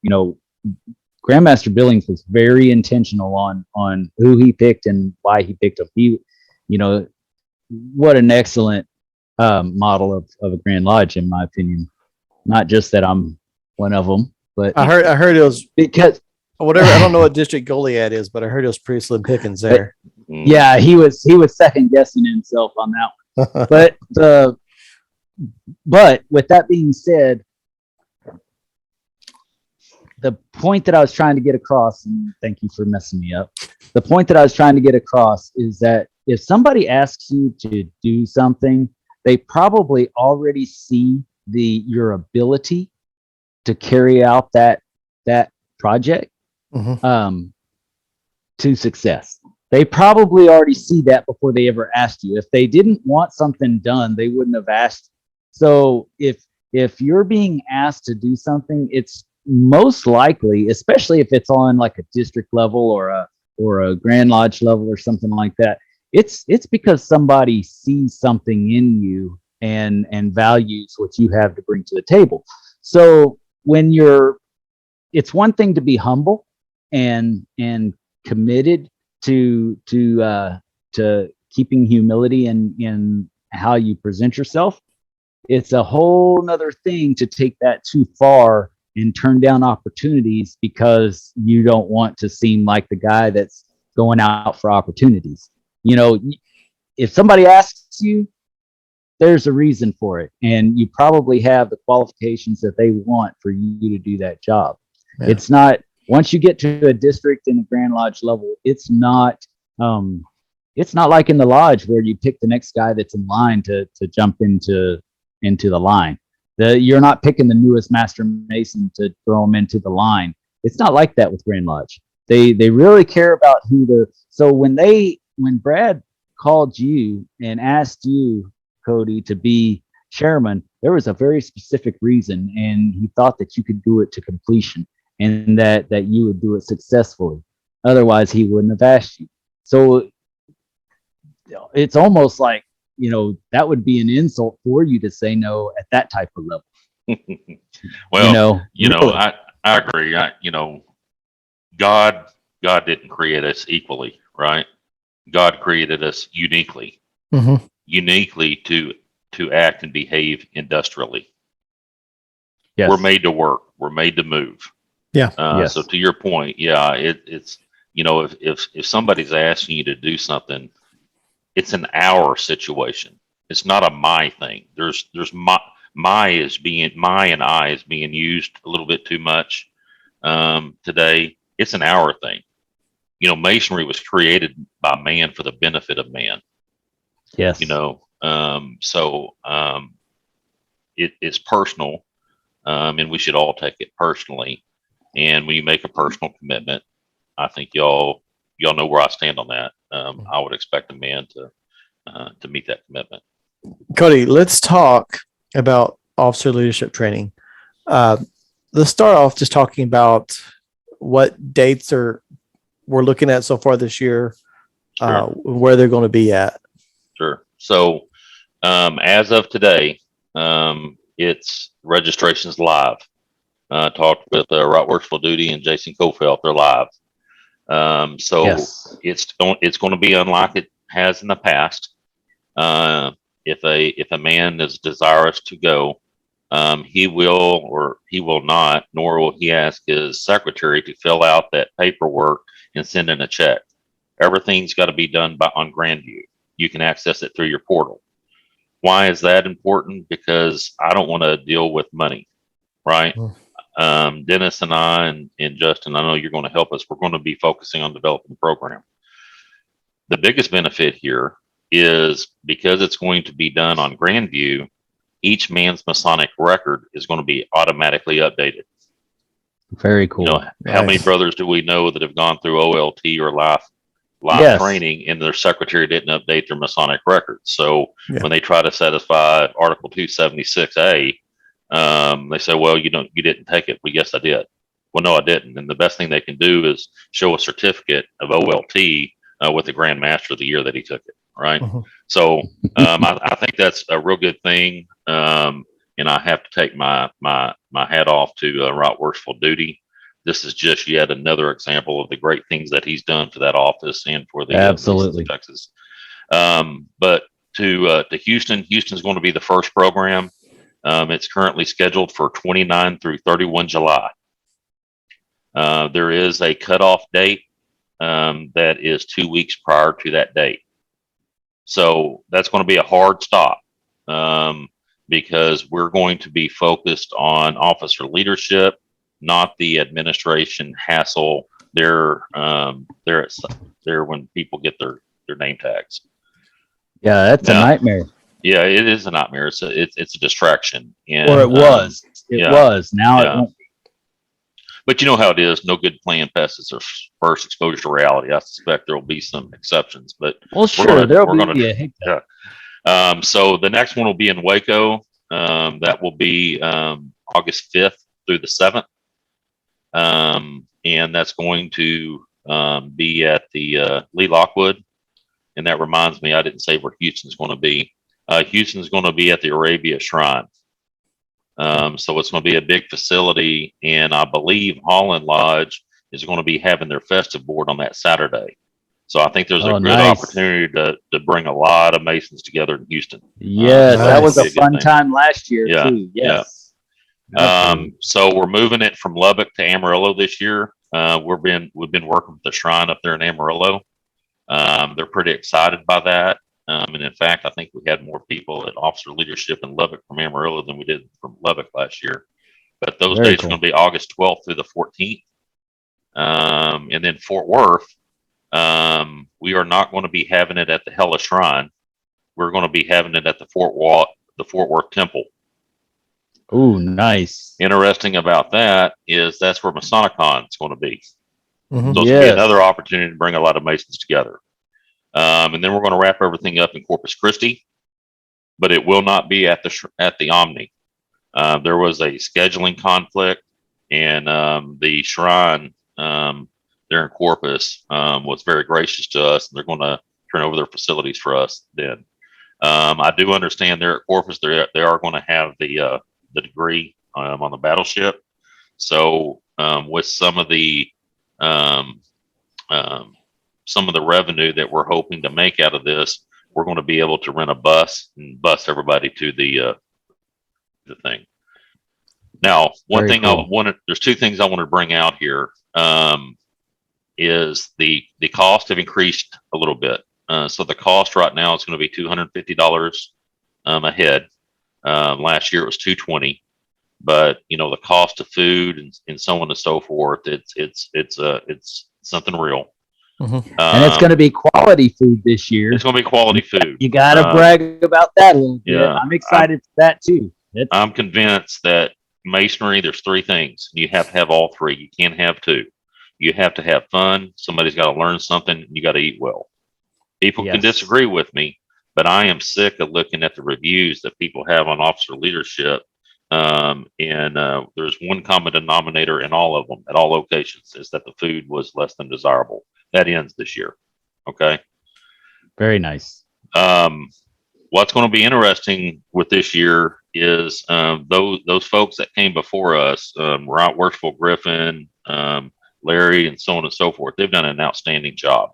Grandmaster Billings was very intentional on who he picked and why he picked him. He, what an excellent model of a Grand Lodge, in my opinion. Not just that I'm one of them, but I heard it was because whatever. I don't know what district Goliad is, but I heard it was pretty slim pickings there. Yeah, he was second guessing himself on that one. But with that being said, the point that I was trying to get across, and thank you for messing me up. The point that I was trying to get across is that if somebody asks you to do something, they probably already see your ability to carry out that project to success. They probably already see that before they ever asked you. If they didn't want something done, they wouldn't have asked. So if you're being asked to do something, it's most likely, especially if it's on like a district level or a Grand Lodge level or something like that, it's because somebody sees something in you and values what you have to bring to the table. So it's one thing to be humble and committed to keeping humility in how you present yourself. It's a whole nother thing to take that too far and turn down opportunities because you don't want to seem like the guy that's going out for opportunities. You know, if somebody asks you, there's a reason for it, and you probably have the qualifications that they want for you to do that job. Yeah. It's not, once you get to a district and a Grand Lodge level, it's not like in the lodge where you pick the next guy that's in line to jump into the line. You're not picking the newest Master Mason to throw them into the line. It's not like that with Grand Lodge. They really care about so when Brad called you and asked you, Cody, to be chairman, there was a very specific reason, and he thought that you could do it to completion and that you would do it successfully. Otherwise, he wouldn't have asked you. So it's almost like, that would be an insult for you to say no at that type of level. Well, really. I agree. God didn't create us equally, right? God created us uniquely, uniquely to act and behave industrially. Yes. We're made to work. We're made to move. Yeah. Yes. So to your point, yeah, it's if somebody's asking you to do something, it's an our situation. It's not a my thing. There's my and I is being used a little bit too much today. It's an our thing. Masonry was created by man for the benefit of man. Yes. It's personal, and we should all take it personally. And when you make a personal commitment, I think y'all know where I stand on that. I would expect a man to meet that commitment. Cody, let's talk about officer leadership training. Let's start off just talking about what dates we're looking at so far this year, sure. Where they're going to be at. Sure. So as of today, it's registration's live. Talked with Right Worshipful Duty and Jason Kofelt. They're live. So yes. It's going to be unlike it has in the past. If a man is desirous to go, he will or he will not, nor will he ask his secretary to fill out that paperwork and send in a check. Everything's got to be done on Grandview. You can access it through your portal. Why is that important? Because I don't want to deal with money, right? Dennis and I and Justin, I know you're going to help us. We're going to be focusing on developing the program. The biggest benefit here is because it's going to be done on Grandview, each man's Masonic record is going to be automatically updated. Very cool. How many brothers do we know that have gone through OLT or live yes. training and their secretary didn't update their Masonic records? So when they try to satisfy Article 276A, they say, well, you didn't take it. Well, yes, I did. Well, no, I didn't. And the best thing they can do is show a certificate of OLT with the Grand Master of the year that he took it. Right. So I think that's a real good thing. And I have to take my hat off to Right Worshipful Duty. This is just yet another example of the great things that he's done for that office and for the absolutely Texas. But to Houston's going to be the first program. It's currently scheduled for 29 through 31 July. There is a cutoff date that is 2 weeks prior to that date. So that's going to be a hard stop because we're going to be focused on officer leadership, not the administration hassle. They're when people get their name tags. Yeah, that's a nightmare. Yeah, it is a nightmare. It's a distraction. And, or it was. It was. Now it won't. But you know how it is. No good plan passes their first exposure to reality. I suspect there will be some exceptions, but sure, there'll be a hiccup. So the next one will be in Waco. That will be August 5th through the 7th, and that's going to be at the Lee Lockwood. And that reminds me, I didn't say where Houston's going to be. Houston's going to be at the Arabia Shrine. So it's going to be a big facility, and I believe Holland Lodge is going to be having their festive board on that Saturday. So I think there's a Oh, good nice. opportunity to bring a lot of Masons together in Houston. Yes, that was a That'd be fun good thing. time last year Yeah, too. Yes. Absolutely. So we're moving it from Lubbock to Amarillo this year. We've been working with the shrine up there in Amarillo. They're pretty excited by that. And in fact, I think we had more people at officer leadership in Lubbock from Amarillo than we did from Lubbock last year. But those Very days cool. are going to be August 12th through the 14th. And then Fort Worth, we are not going to be having it at the Hella Shrine. We're going to be having it at the Fort Worth Temple. Ooh, nice. Interesting about that is that's where Masonicon is going to be. Mhm. So it's going to be another opportunity to bring a lot of Masons together. And then we're going to wrap everything up in Corpus Christi, but it will not be at the Omni. There was a scheduling conflict, and the shrine there in Corpus was very gracious to us, and they're going to turn over their facilities for us then. I do understand there at Corpus they are going to have the degree on the battleship. So with some of the revenue that we're hoping to make out of this, we're going to be able to rent a bus and bus everybody to the thing. Now, there's two things I want to bring out here. Is the cost have increased a little bit. So the cost right now is going to be $250 a head. Last year it was $220, but the cost of food and so on and so forth, it's something real. Mhm. And it's going to be quality food this year. It's going to be quality food. You got to brag about that a little bit. Yeah, I'm excited for that too. I'm convinced that Masonry, there's three things. You have to have all three. You can't have two. You have to have fun. Somebody's got to learn something. And you got to eat well. People can disagree with me, but I am sick of looking at the reviews that people have on officer leadership. And there's one common denominator in all of them at all locations is that the food was less than desirable. That ends this year. Okay. Very nice. What's going to be interesting with this year is those folks that came before us, Right Worshipful Griffin, Larry, and so on and so forth. They've done an outstanding job.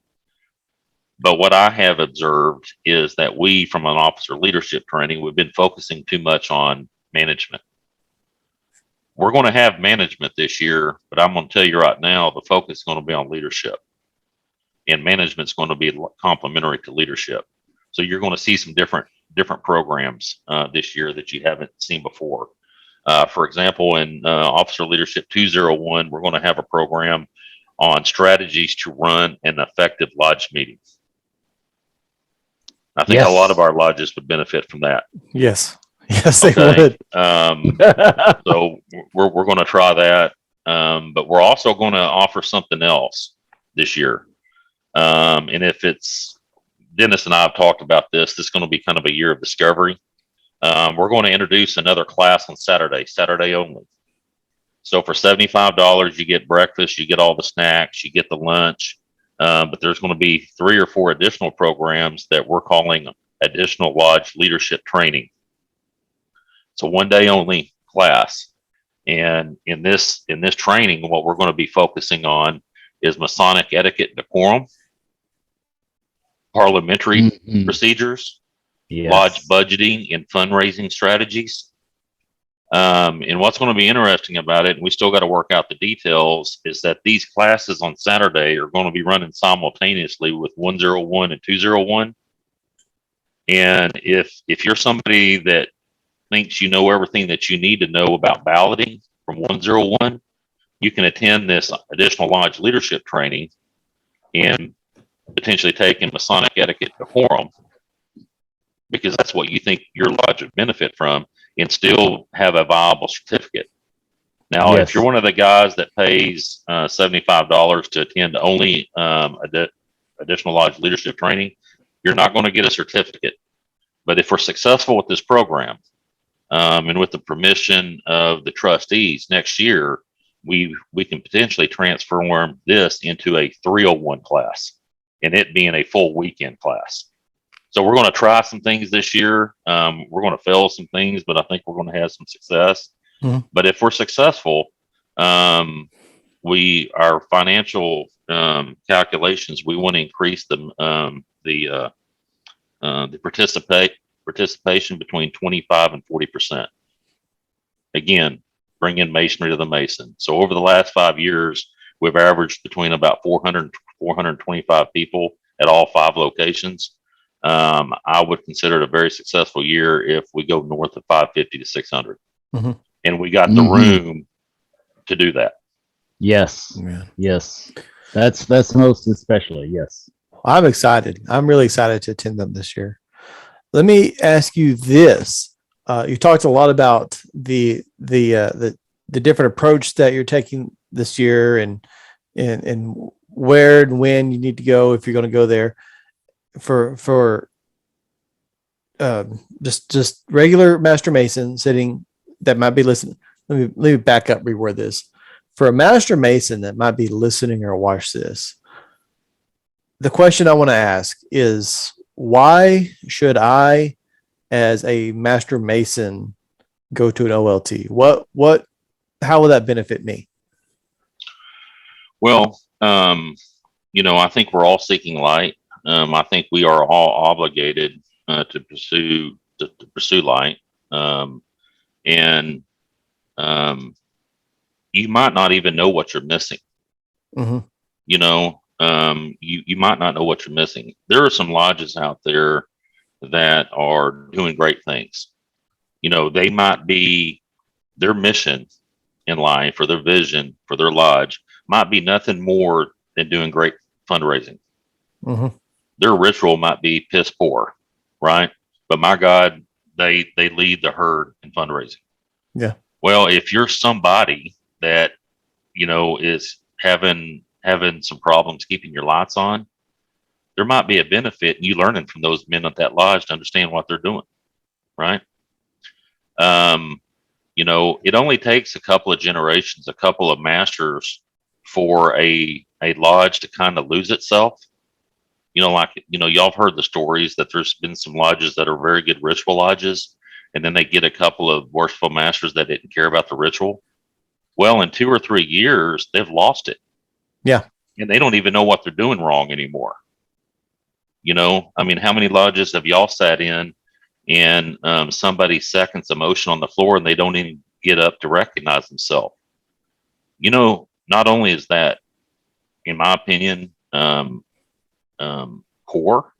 But what I have observed is that we, from an officer leadership training, we've been focusing too much on management. We're going to have management this year, but I'm going to tell you right now, the focus is going to be on leadership. And management is going to be complementary to leadership. So you're going to see some different programs this year that you haven't seen before. For example, in Officer Leadership 201, we're going to have a program on strategies to run an effective lodge meeting. I think a lot of our lodges would benefit from that. Yes, they would. So we're going to try that, but we're also going to offer something else this year. And if it's Dennis and I have talked about this is going to be kind of a year of discovery. We're going to introduce another class on Saturday only. So for $75, you get breakfast, you get all the snacks, you get the lunch. But there's going to be 3 or 4 additional programs that we're calling additional lodge leadership training. It's a 1 day only class. And in this training, what we're going to be focusing on is Masonic etiquette and decorum, parliamentary procedures, lodge budgeting and fundraising strategies. And what's going to be interesting about it, and we still got to work out the details, is that these classes on Saturday are going to be running simultaneously with 101 and 201. And if you're somebody that thinks you know everything that you need to know about balloting from 101, you can attend this additional lodge leadership training and potentially take in Masonic etiquette decorum, because that's what you think your lodge would benefit from, and still have a viable certificate. Now, if you're one of the guys that pays $75 to attend only additional lodge leadership training, you're not going to get a certificate. But if we're successful with this program, and with the permission of the trustees next year, we can potentially transform this into a 301 class, and it being a full weekend class. So we're going to try some things this year. We're going to fail some things, but I think we're going to have some success. But if we're successful, our financial calculations, we want to increase the participation between 25 and 40%. Again, bring in masonry to the mason. So over the last 5 years, we've averaged between about 400 425 people at all 5 locations. I would consider it a very successful year if we go north of 550 to 600. Mhm. And we got the room to do that. Yes. Yeah. Yes. That's most especially. Yes. I'm excited. I'm really excited to attend them this year. Let me ask you this. You talked a lot about the different approach that you're taking this year and where and when you need to go if you're going to go there for just regular Master Mason sitting that might be listening. Let me back up, reword this. For a Master Mason that might be listening or watch this, the question I want to ask is, why should I, as a Master Mason, go to an OLT? How will that benefit me? Well, I think we're all seeking light. I think we are all obligated to pursue light. And you might not even know what you're missing. Mm-hmm. You might not know what you're missing. There are some lodges out there that are doing great things. They might be, their mission in life or their vision for their lodge might be nothing more than doing great fundraising. Mm-hmm. Their ritual might be piss poor, right? But my God, they lead the herd in fundraising. Yeah. Well, if you're somebody that is having some problems keeping your lights on, there might be a benefit in you learning from those men at that lodge to understand what they're doing, right? It only takes a couple of generations, a couple of masters for a lodge to kind of lose itself. Y'all have heard the stories that there's been some lodges that are very good ritual lodges, and then they get a couple of worshipful masters that didn't care about the ritual. Well, in 2 or 3 years, they've lost it. Yeah. And they don't even know what they're doing wrong anymore. How many lodges have y'all sat in and somebody seconds emotion on the floor and they don't even get up to recognize themselves? Not only is that, in my opinion, poor,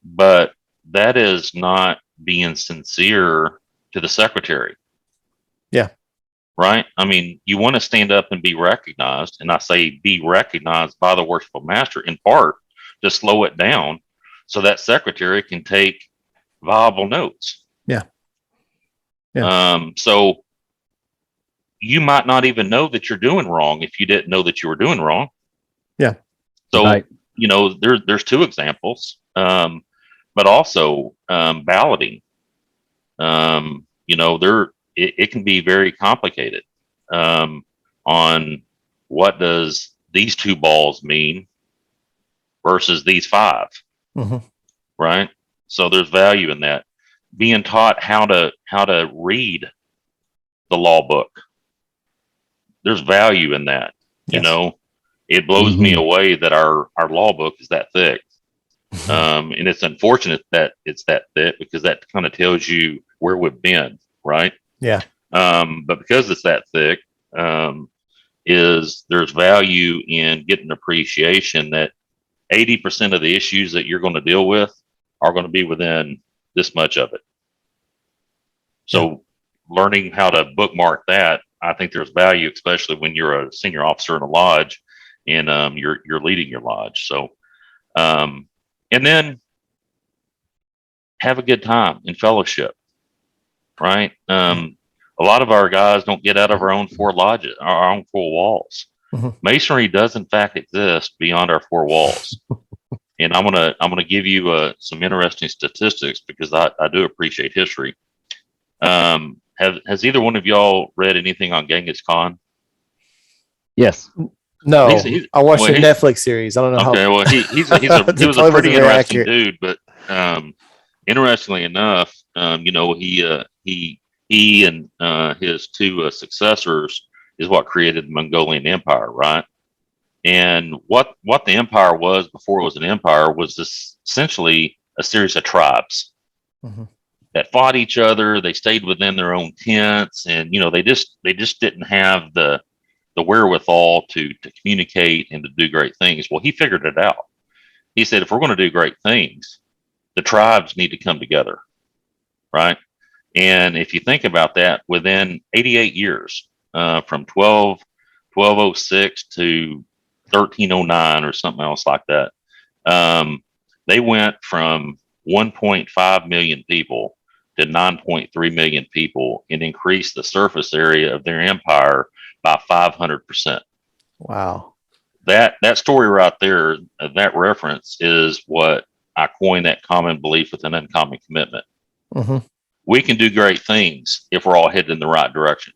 but that is not being sincere to the secretary. Yeah. Right? You want to stand up and be recognized, and I say be recognized by the worshipful master in part to slow it down so that secretary can take viable notes. Yeah. Yeah. So you might not even know that you're doing wrong if you didn't know that you were doing wrong. Yeah. So, right. There's 2 examples, but also balloting. It can be very complicated on what does these 2 balls mean versus these 5, Mm-hmm. right? So there's value in that. Being taught how to read the law book. There's value in that. Yes. It blows me away that our law book is that thick. And it's unfortunate that it's that thick because that kind of tells you where we've been, right? Yeah. But because it's that thick, there's value in getting appreciation that 80% of the issues that you're going to deal with are going to be within this much of it. So learning how to bookmark that, I think there's value, especially when you're a senior officer in a lodge and you're leading your lodge. So, and then have a good time in fellowship, right? A lot of our guys don't get out of our own 4 lodges, our own 4 walls. Mm-hmm. Masonry does in fact exist beyond our 4 walls. And I'm gonna give you some interesting statistics because I do appreciate history. Has either one of y'all read anything on Genghis Khan? Yes. No, He's- I watched well, the Netflix series. I don't know Okay, how. well he was a Probably pretty wasn't very interesting accurate. dude, but interestingly enough, he and his 2 successors is what created the Mongolian Empire, right? And what the empire was before it was an empire was this essentially a series of tribes Mhm. that fought each other. They stayed within their own tents, and they just didn't have the wherewithal to communicate and to do great things. Well, he figured it out. He said, if we're going to do great things, the tribes need to come together, right? And if you think about that, within 88 years, from 1206 to 1309 or something else like that, they went from 1.5 million people to 9.3 million people and increased the surface area of their empire by 500%. Wow. That story right there, that reference is what I coined that common belief with an uncommon commitment. Mm-hmm. We can do great things if we're all headed in the right direction,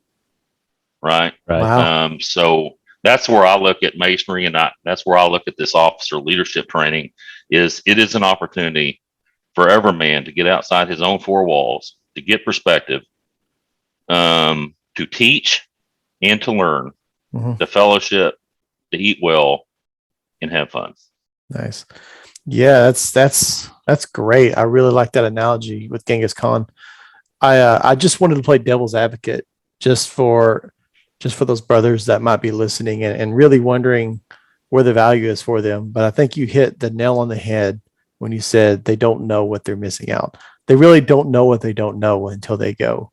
right? Right. Wow. So that's where I look at masonry, and that's where I look at this officer leadership training. It is an opportunity for every man to get outside his own four walls, to get perspective, to teach and to learn, Mhm. to fellowship, to eat well, and have fun. Nice. Yeah, that's great. I really like that analogy with Genghis Khan. I just wanted to play devil's advocate just for those brothers that might be listening and really wondering where the value is for them. But I think you hit the nail on the head when you said they don't know what they're missing out. They really don't know what they don't know until they go.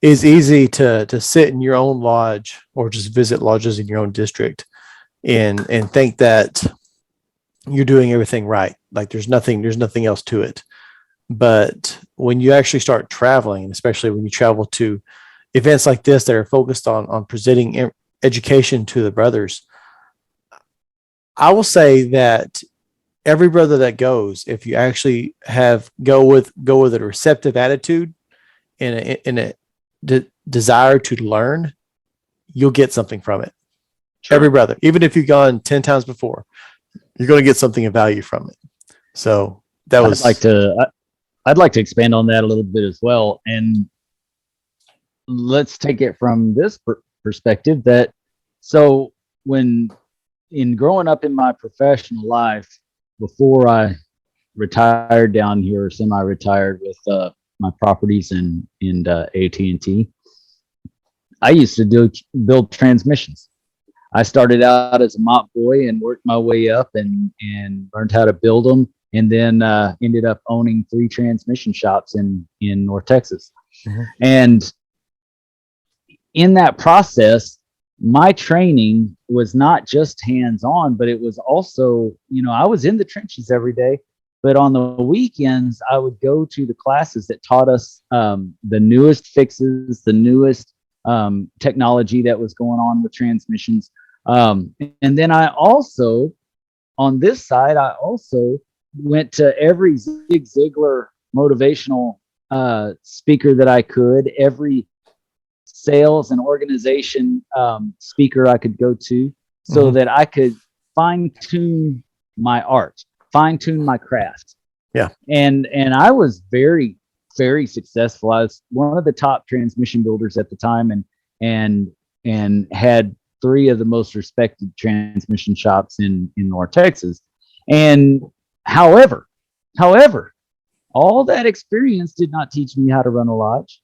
It's easy to sit in your own lodge or just visit lodges in your own district and think that you're doing everything right. Like there's nothing else to it. But when you actually start traveling, especially when you travel to events like this that are focused on presenting education to the brothers, I will say that every brother that goes, if you actually go with a receptive attitude and a desire to learn, you'll get something from it. Sure. Every brother, even if you've gone 10 times before, you're going to get something of value from it. So that was I'd like to expand on that a little bit as well. And let's take it from this perspective that so when in growing up in my professional life, before I retired down here, semi-retired with my properties in AT&T, I used to build transmissions. I started out as a mop boy and worked my way up and learned how to build them, and then ended up owning 3 transmission shops in North Texas. Mm-hmm. And in that process, my training was not just hands-on, but it was also, I was in the trenches every day, but on the weekends, I would go to the classes that taught us the newest fixes, the newest technology that was going on with transmissions. And then I also, on this side, I also went to every Zig Ziglar motivational speaker that I could, every sales and organization speaker I could go to, so that I could fine tune my art, fine tune my craft. Yeah. And I was very, very successful. I was one of the top transmission builders at the time, and had 3 of the most respected transmission shops in North Texas. And however, all that experience did not teach me how to run a lodge.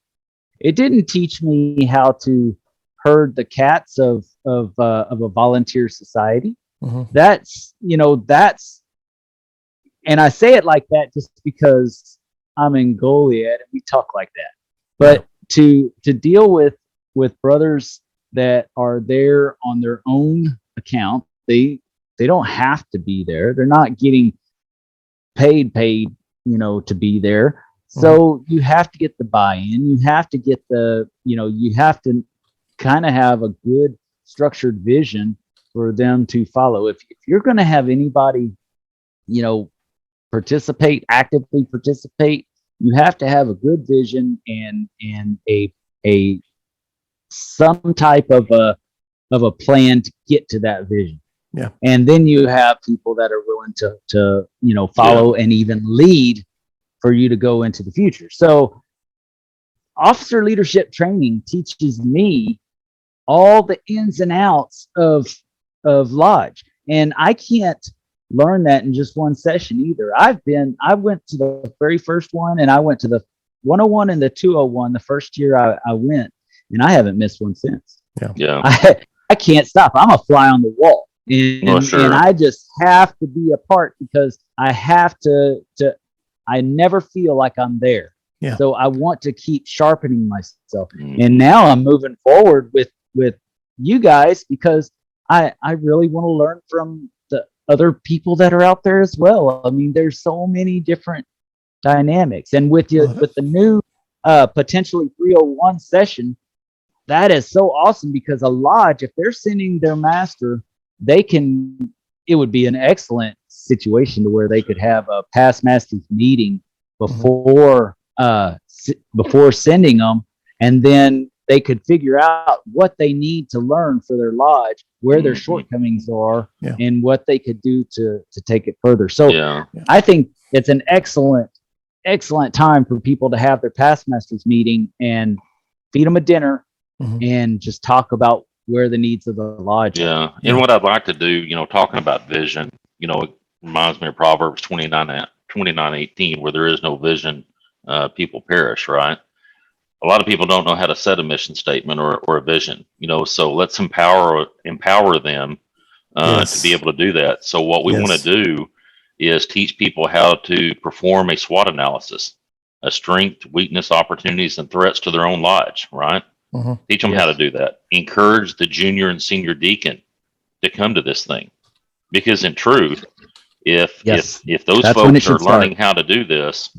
It didn't teach me how to herd the cats of a volunteer society. Mm-hmm. That's, and I say it like that just because I'm in Goliad and we talk like that. But to deal with brothers that are there on their own account, they don't have to be there. They're not getting paid, to be there. So you have to get the buy-in. You have to get you have to kind of have a good structured vision for them to follow. If you're going to have anybody, actively participate, you have to have a good vision and a some type of a plan to get to that vision. Yeah. And then you have people that are willing to follow and even lead for you to go into the future. So officer leadership training teaches me all the ins and outs of lodge. And I can't learn that in just one session either. I went to the very first one, and I went to the 101 and the 201 the first year I went, and I haven't missed one since. Yeah. I can't stop. I'm a fly on the wall. And, Sure. and I just have to be a part because I have to I never feel like I'm there. Yeah. So I want to keep sharpening myself. Mhm. And now I'm moving forward with you guys because I really want to learn from the other people that are out there as well. I mean, there's so many different dynamics. And with the new potentially 301 session, that is so awesome because a lodge, if they're sending their master, it would be an excellent situation to where they could have a past masters meeting before before sending them, and then they could figure out what they need to learn for their lodge, where their shortcomings are, and what they could do to take it further. So I think it's an excellent time for people to have their past masters meeting and feed them a dinner and just talk about where the needs of the lodge are. And what I'd like to do, talking about vision, it reminds me of Proverbs 29:18, where there is no vision, people perish, right? A lot of people don't know how to set a mission statement or a vision, so let's empower them to be able to do that. So what we want to do is teach people how to perform a SWOT analysis, a strength, weakness, opportunities, and threats to their own lodge, right? Teach them how to do that. Encourage the junior and senior deacon to come to this thing, because in truth, if those folks are learning how to do this,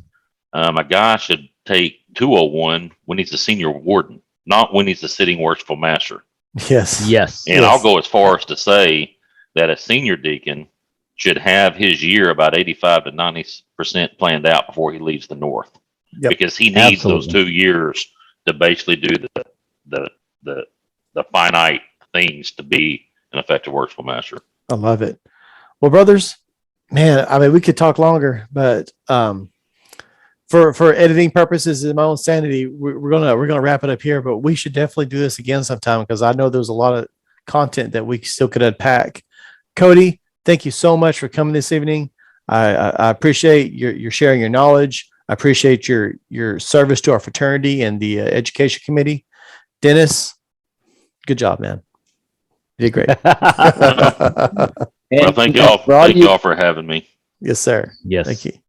a guy should take 201 when he's a senior warden, not when he's a sitting worshipful master. And I'll go as far as to say that a senior deacon should have his year about 85 to 90% planned out before he leaves the north, because he needs those 2 years to basically do the finite things to be an effective worshipful master. I love it. Well, brothers, man, I mean, we could talk longer, but for editing purposes and my own sanity, we're gonna wrap it up here. But we should definitely do this again sometime, because I know there's a lot of content that we still could unpack. Cody, thank you so much for coming this evening. I appreciate your sharing your knowledge. I appreciate your service to our fraternity and the education committee. Dennis, good job, man. You did great. Well, thank y'all for having me. Yes, sir. Yes. Thank you.